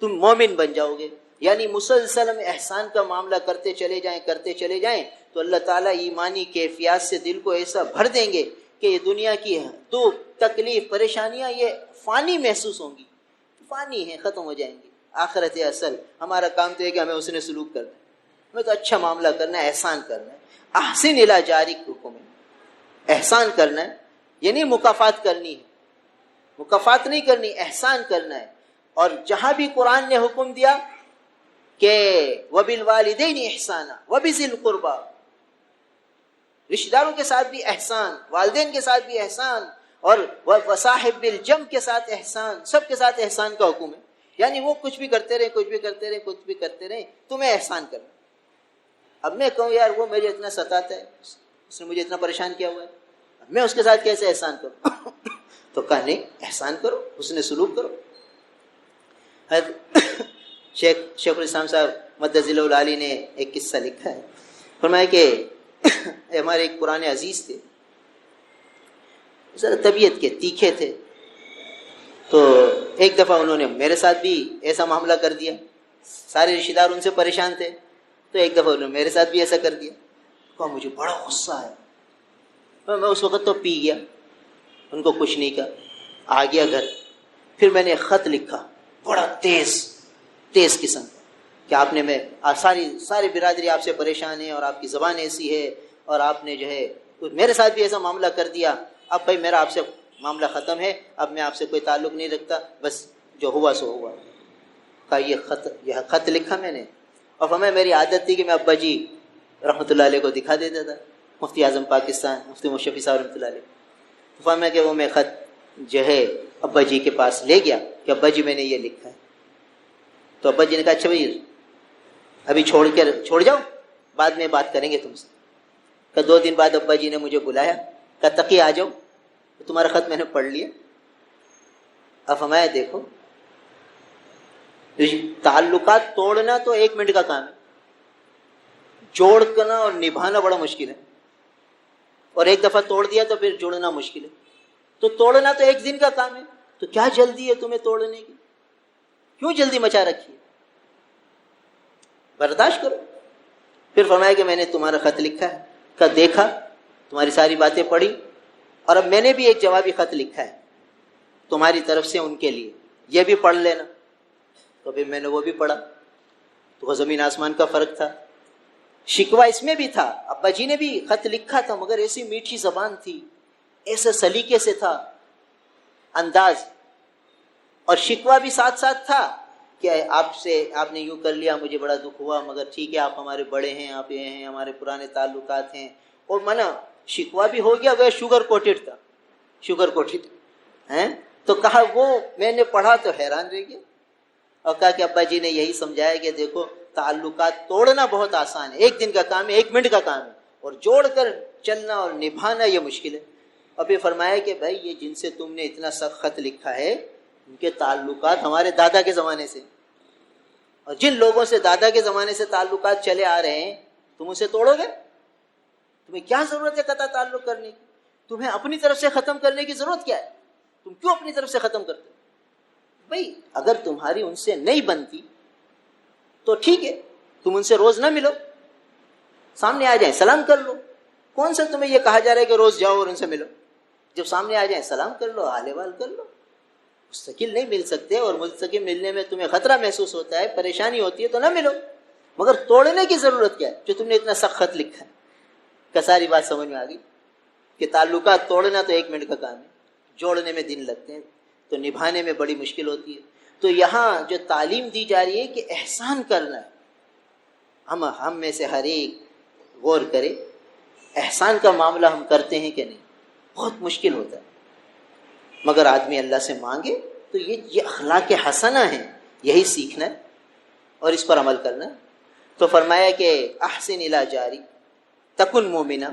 تم مومن بن جاؤ گے. یعنی مسلسل ہم احسان کا معاملہ کرتے چلے جائیں تو اللہ تعالیٰ ایمانی کیفیات سے دل کو ایسا بھر دیں گے کہ یہ دنیا کی دکھ، تکلیف، پریشانیاں یہ فانی محسوس ہوں گی، فانی ہیں، ختم ہو جائیں گی. آخرت اصل. ہمارا کام تو ہے کہ ہمیں اس نے سلوک کرنا ہے، ہمیں تو اچھا معاملہ کرنا ہے، احسان کرنا ہے. احسن الی جارک حکم ہے، احسان کرنا ہے، یعنی مکافات کرنی ہے، مکافات نہیں کرنی، احسان کرنا ہے. اور جہاں بھی قرآن نے حکم دیا کہ وبالوالدین احسانا وبذی القربی، رشتہ داروں کے ساتھ بھی احسان، والدین کے ساتھ بھی احسان، اور وصاحب بالجنب کے ساتھ احسان، سب کے ساتھ احسان کا حکم ہے. یعنی وہ کچھ بھی کرتے رہے، تمہیں احسان کرنا. اب میں کہوں یار وہ مجھے اتنا ستاتا ہے، اس نے مجھے اتنا پریشان کیا ہوا ہے، اب میں اس کے ساتھ کیسے احسان کروں؟ تو کہا نہیں، احسان کرو، حسن سلوک کرو. شیخ الاسلام صاحب مدظل العالی نے ایک قصہ لکھا ہے، فرمایا کہ ہمارے ایک پرانے عزیز تھے، ذرا طبیعت کے تیکھے تھے، تو ایک دفعہ انہوں نے میرے ساتھ بھی ایسا معاملہ کر دیا، سارے رشتہ دار ان سے پریشان تھے، تو ایک دفعہ انہوں نے میرے ساتھ بھی ایسا کر دیا، کہا مجھے بڑا غصہ آیا، میں اس وقت تو پی گیا، ان کو کچھ نہیں کہا، آ گیا گھر، پھر میں نے ایک خط لکھا بڑا تیز قسم کہ آپ نے ساری برادری آپ سے پریشان ہے اور آپ کی زبان ایسی ہے اور آپ نے جو ہے میرے ساتھ بھی ایسا معاملہ کر دیا، اب بھائی میرا آپ سے معاملہ ختم ہے، اب میں آپ سے کوئی تعلق نہیں رکھتا، بس جو ہوا سو ہوا۔ کہا یہ خط لکھا میں نے، اور ہمیں میری عادت تھی کہ میں ابا جی رحمۃ اللہ علیہ کو دکھا دیتا تھا، مفتی اعظم پاکستان مفتی مشفی صاحب رحمۃ اللہ علیہ، فرمایا کہ وہ میں خط جو ہے ابا جی کے پاس لے گیا کہ ابا جی میں نے یہ لکھا ہے، تو ابا جی نے کہا اچھا بھائی ابھی چھوڑ جاؤ، بعد میں بات کریں گے تم سے۔ کہ 2 دن بعد ابا جی نے مجھے بلایا، کہا تقی آ جاؤ، تمہارا خط میں نے پڑھ لیا۔ اب ہمیں دیکھو تعلقات توڑنا تو 1 منٹ کا کام ہے، جوڑ کرنا اور نبھانا بڑا مشکل ہے، اور ایک دفعہ توڑ دیا تو پھر جوڑنا مشکل ہے، تو توڑنا تو 1 دن کا کام ہے، تو کیا جلدی ہے تمہیں توڑنے کی، کیوں جلدی مچا رکھی ہے، برداشت کرو۔ پھر فرمایا کہ میں نے تمہارا خط لکھا ہے، کہ دیکھا تمہاری ساری باتیں پڑھی، اور اب میں نے بھی ایک جوابی خط لکھا ہے تمہاری طرف سے ان کے لیے، یہ بھی پڑھ لینا۔ تو پھر میں نے وہ بھی پڑھا، تو وہ زمین آسمان کا فرق تھا، شکوہ اس میں بھی تھا، ابا جی نے بھی خط لکھا تھا مگر ایسی میٹھی زبان تھی، ایسے سلیقے سے تھا انداز، اور شکوہ بھی ساتھ ساتھ تھا کہ آپ نے یوں کر لیا، مجھے بڑا دکھ ہوا، مگر ٹھیک ہے آپ ہمارے بڑے ہیں، آپ یہ ہیں، ہمارے پرانے تعلقات ہیں، اور منع شکوہ بھی ہو گیا، وہ شوگر کوٹڈ تھا، شوگر کوٹڈ ہیں۔ تو کہا وہ میں نے پڑھا تو حیران رہ گیا، اور کہا کہ ابا جی نے یہی سمجھایا کہ دیکھو تعلقات توڑنا بہت آسان ہے، 1 دن کا کام ہے، 1 منٹ کا کام ہے، اور جوڑ کر چلنا اور نبھانا یہ مشکل ہے۔ اور پھر فرمایا کہ بھائی یہ جن سے تم نے اتنا سخت خط لکھا ہے ان کے تعلقات ہمارے دادا کے زمانے سے، اور جن لوگوں سے دادا کے زمانے سے تعلقات چلے آ رہے ہیں تم اسے توڑو گے؟ تمہیں کیا ضرورت ہے قطع تعلق کرنے کی؟ تمہیں اپنی طرف سے ختم کرنے کی ضرورت کیا ہے؟ تم کیوں اپنی طرف سے ختم کرتے؟ بھائی اگر تمہاری ان سے نہیں بنتی تو ٹھیک ہے، تم ان سے روز نہ ملو، سامنے آ جائیں سلام کر لو، کون سا تمہیں یہ کہا جا رہا ہے کہ روز جاؤ اور ان سے ملو؟ جب سامنے آ جائیں سلام کر لو، حال احوال کر لو۔ مستقل نہیں مل سکتے، اور مستقل ملنے میں تمہیں خطرہ محسوس ہوتا ہے، پریشانی ہوتی ہے، تو نہ ملو، مگر توڑنے کی ضرورت کیا ہے جو تم نے اتنا سخت خط لکھا ہے؟ کہ ساری بات سمجھ میں آ گئی کہ تعلقات توڑنا تو 1 منٹ کا کام ہے، جوڑنے میں دن لگتے ہیں، تو نبھانے میں بڑی مشکل ہوتی ہے۔ تو یہاں جو تعلیم دی جا رہی ہے کہ احسان کرنا ہے، ہم میں سے ہر ایک غور کرے احسان کا معاملہ ہم کرتے ہیں کہ نہیں، بہت مشکل ہوتا ہے، مگر آدمی اللہ سے مانگے تو یہ اخلاق حسنہ ہیں، یہی سیکھنا ہے اور اس پر عمل کرنا ہے۔ تو فرمایا کہ احسن الی جاری تکن مومنا،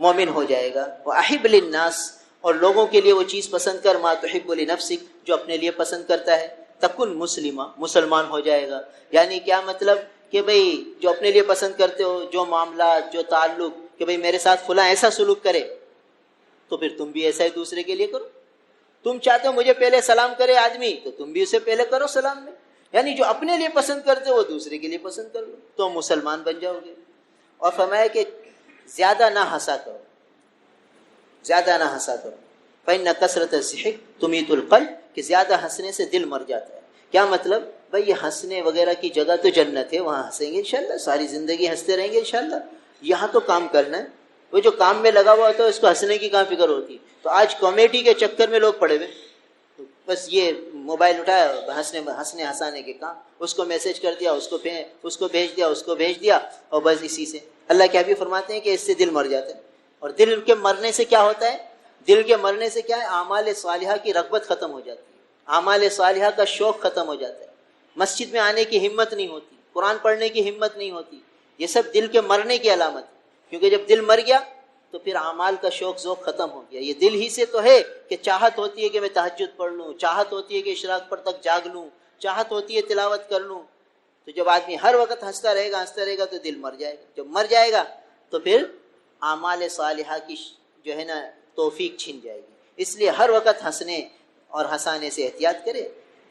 مومن ہو جائے گا، واحب للناس، اور لوگوں کے لیے وہ چیز پسند کر، ما تحب لنفسک، جو اپنے لیے پسند کرتا ہے، تکن مسلمہ، مسلمان ہو جائے گا۔ یعنی کیا مطلب کہ بھئی جو اپنے لیے پسند کرتے ہو، جو معاملات، جو تعلق، کہ بھئی میرے ساتھ فلاں ایسا سلوک کرے تو پھر تم بھی ایسا ہی دوسرے کے لیے کرو۔ تم چاہتے ہو مجھے پہلے سلام کرے آدمی تو تم بھی اسے پہلے کرو سلام میں، یعنی جو اپنے لیے پسند کرتے ہو وہ دوسرے کے لیے پسند کر لو، تو مسلمان بن جاؤ گے۔ اور فرمایا کہ زیادہ نہ ہنسا کرو، زیادہ نہ ہنسا کرو، فإن کثرۃ الضحک تمیت القلب، کہ زیادہ ہنسنے سے دل مر جاتا ہے۔ کیا مطلب؟ بھئی یہ ہنسنے وغیرہ کی جگہ تو جنت ہے، وہاں ہنسیں گے انشاءاللہ، ساری زندگی ہنستے رہیں گے انشاءاللہ، یہاں تو کام کرنا ہے۔ وہ جو کام میں لگا ہوا ہوتا ہے اس کو ہنسنے کی کہاں فکر ہوتی ہے؟ تو آج کامیڈی کے چکر میں لوگ پڑے ہوئے، بس یہ موبائل اٹھایا ہنسنے ہنسانے کے کام، اس کو میسج کر دیا، اس کو بھیج دیا، اور بس اسی سے اللہ کے حبیب فرماتے ہیں کہ اس سے دل مر جاتا ہے۔ اور دل کے مرنے سے کیا ہوتا ہے؟ دل کے مرنے سے کیا ہے؟ اعمال صالحہ کی رغبت ختم ہو جاتی ہے، اعمال صالحہ کا شوق ختم ہو جاتا ہے، مسجد میں آنے کی ہمت نہیں ہوتی، قرآن پڑھنے کی ہمت نہیں ہوتی۔ یہ سب دل کے مرنے کی علامت ہے، کیونکہ جب دل مر گیا تو پھر اعمال کا شوق ذوق ختم ہو گیا۔ یہ دل ہی سے تو ہے کہ چاہت ہوتی ہے کہ میں تہجد پڑھ لوں، چاہت ہوتی ہے کہ اشراق پر تک جاگ لوں، چاہت ہوتی ہے تلاوت کر لوں، تو جب آدمی ہر وقت ہنستا رہے گا تو دل مر جائے گا. جب مر جائے گا تو پھر اعمال صالحہ کی جو ہے نا توفیق چھن جائے گی. اس لیے ہر وقت ہنسنے اور ہنسانے سے احتیاط کرے.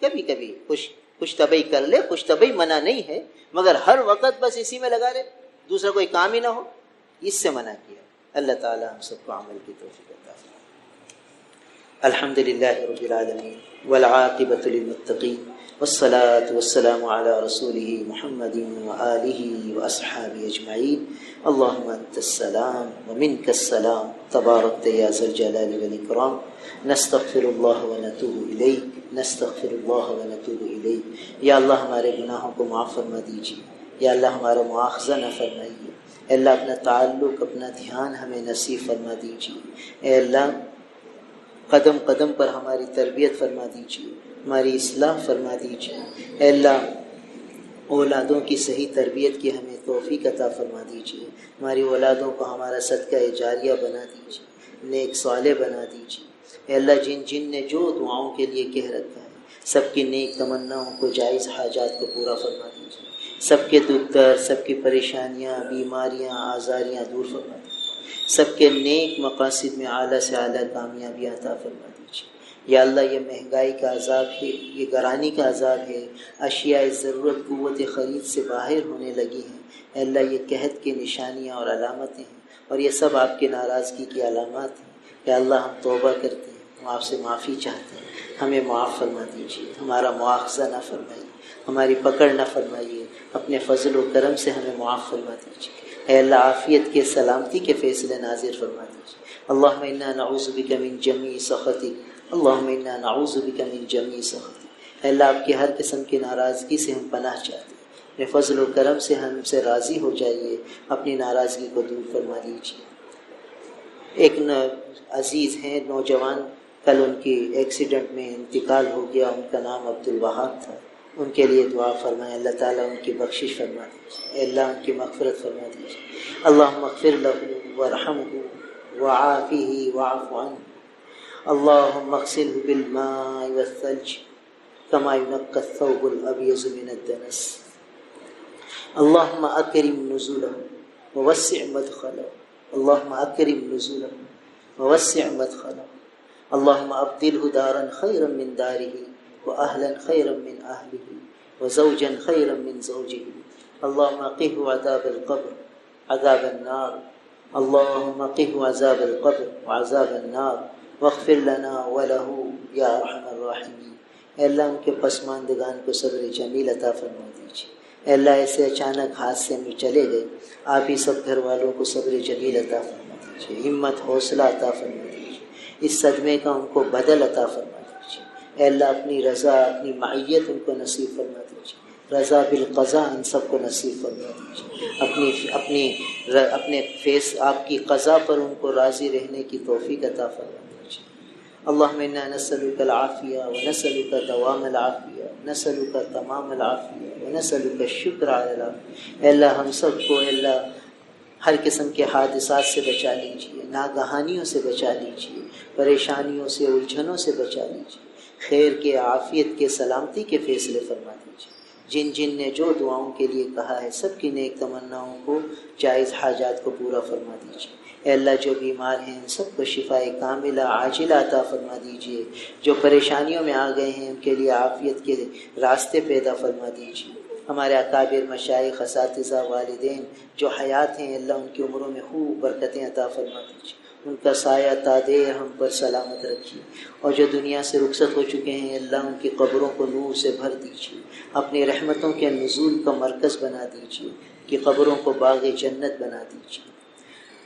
کبھی کبھی خوش طبعی کر لے, خوش طبعی منع نہیں ہے, مگر ہر وقت بس اسی میں لگا رہے, دوسرا کوئی کام ہی نہ ہو, اس سے منع کیا. اللہ تعالی ہم سب کو عمل کی توفیق عطا فرمائے. الحمدللہ رب العالمین والعاقبۃ للمتقین والصلاة والسلام على رسوله محمد وآله وأصحابه أجمعين. اللهم أنت السلام ومنك السلام تباركت يا ذا الجلال والإكرام. نستغفر الله ونتوب إليك, نستغفر الله ونتوب إليك. یا اللہ ہمارے گناہوں کو معاف فرما دیجیے, یا اللہ ہمارا مواخذہ نہ فرمائیے. اے اللہ اپنا تعلق, اپنا دھیان ہمیں نصیب فرما دیجیے. اے اللہ قدم قدم پر ہماری تربیت فرما دیجیے, ہماری اصلاح فرما دیجیے. اے اللہ اولادوں کی صحیح تربیت کی ہمیں توفیق عطا فرما دیجیے. ہماری اولادوں کو ہمارا صدقہ جاریہ بنا دیجیے, نیک صالح بنا دیجیے. اے اللہ جن نے جو دعاؤں کے لیے کہہ رکھا ہے, سب کی نیک تمناؤں کو, جائز حاجات کو پورا فرما دیجیے. سب کے دکھ درد, سب کی پریشانیاں, بیماریاں, آزاریاں دور فرما دیجیے. سب کے نیک مقاصد میں اعلیٰ سے اعلیٰ کامیابیاں عطا فرما دیجیے. یا اللہ یہ مہنگائی کا عذاب ہے, یہ گرانی کا عذاب ہے, اشیاء ضرورت قوت خرید سے باہر ہونے لگی ہیں. اے اللہ یہ قحط کی نشانیاں اور علامتیں ہیں, اور یہ سب آپ کی ناراضگی کی علامات ہیں. یا اللہ ہم توبہ کرتے ہیں, ہم آپ سے معافی چاہتے ہیں, ہمیں معاف فرما دیجیے. ہمارا مواخذہ نہ فرمائیے, ہماری پکڑ نہ فرمائیے, اپنے فضل و کرم سے ہمیں معاف فرما دیجیے. اے اللہ عافیت کے, سلامتی کے فیصلے نازل فرما دیجیے. اللہم انا نعوذ بک من جمیع سخطک, اللہم انا نعوذ بک من جمیع سخطک. اے اللہ آپ کی ہر قسم کی ناراضگی سے ہم پناہ چاہتے ہیں. اپنے فضل و کرم سے ہم سے راضی ہو جائیے, اپنی ناراضگی کو دور فرما دیجیے. ایک عزیز ہیں نوجوان, کل ان کی ایکسیڈنٹ میں انتقال ہو گیا. ان کا نام عبدالوہاب تھا. ان کے لیے دعا فرمائیں, اللہ تعالیٰ ان کی بخشش فرما دیجیے. اے اللہ ان کی مغفرت فرما دیجیے. اللہم اغفر لہ وارحمہ وعافہ واعف عنہ. اللہم اغسلہ بالماء والثلج کما ینقی الثوب الابیض من الدنس. اللہم اکرم نزلہ ووسع مدخلہ, اللہم اکرم نزلہ ووسع مدخلہ. اللہم ابدلہ دارا خیرا من دارہ وأهلا خيرا من أهله وزوجا خيرا من زوجه. اللهم قه عذاب القبر عذاب النار, اللهم قه عذاب القبر وعذاب النار واغفر لنا وله يا أرحم الراحمين. اے اللہ ان کے پسماندگان کو صبر جمیل عطا فرما دیجیے. اے اللہ ایسے اچانک حادثے میں چلے گئے, آپ ہی سب گھر والوں کو صبر جمیل عطا فرما دیجیے, ہمت حوصلہ عطا فرما دیجیے. اس صدمے کا ان کو بدل عطا فرما دیجیے. اے اللہ اپنی رضا, اپنی معیت ان کو نصیب فرما دیجیے. رضا بالقضاء ان سب کو نصیب فرما دیجیے. اپنے فیس آپ کی قضا پر ان کو راضی رہنے کی توفیق عطا فرما دیجیے. اللہم انا نسألک العافیہ ونسألک دوام العافیہ نسألک تمام العافیہ ونسألک الشکر علی العافیہ. اے اللہ ہم سب کو, اے اللہ ہر قسم کے حادثات سے بچا لیجیے, ناگہانیوں سے بچا لیجیے, پریشانیوں سے, الجھنوں سے بچا لیجیے. خیر کے, عافیت کے, سلامتی کے فیصلے فرما دیجیے. جن نے جو دعاؤں کے لیے کہا ہے, سب کی نیک تمناؤں کو, جائز حاجات کو پورا فرما دیجیے. اے اللہ جو بیمار ہیں ان سب کو شفاء کاملہ عاجلہ عطا فرما دیجیے. جو پریشانیوں میں آ گئے ہیں ان کے لیے عافیت کے راستے پیدا فرما دیجیے. ہمارے اکابر, مشائخ, اساتذہ, والدین جو حیات ہیں, اللہ ان کی عمروں میں خوب برکتیں عطا فرما دیجیے. ان کا سایہ تادیر ہم پر سلامت رکھیے. اور جو دنیا سے رخصت ہو چکے ہیں, اللہ ان کی قبروں کو نور سے بھر دیجیے. اپنی رحمتوں کے نزول کا مرکز بنا دیجیے, کہ قبروں کو باغ جنت بنا دیجیے.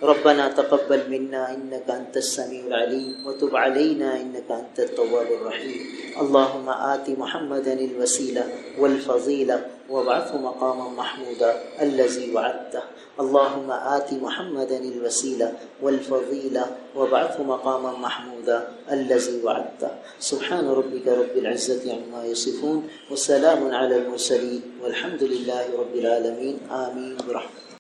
ربنا تقبل منا انك انت السميع العليم وتب علينا انك انت التواب الرحيم. اللهم آت محمدا الوسيلة والفضيلة وابعثه مقاما محمودا الذي وعدته. اللهم آت محمدا الوسيلة والفضيلة وابعثه مقاما محمودا الذي وعدته. سبحان ربك رب العزة عما يصفون وسلام على المرسلين والحمد لله رب العالمين. آمين برحمته.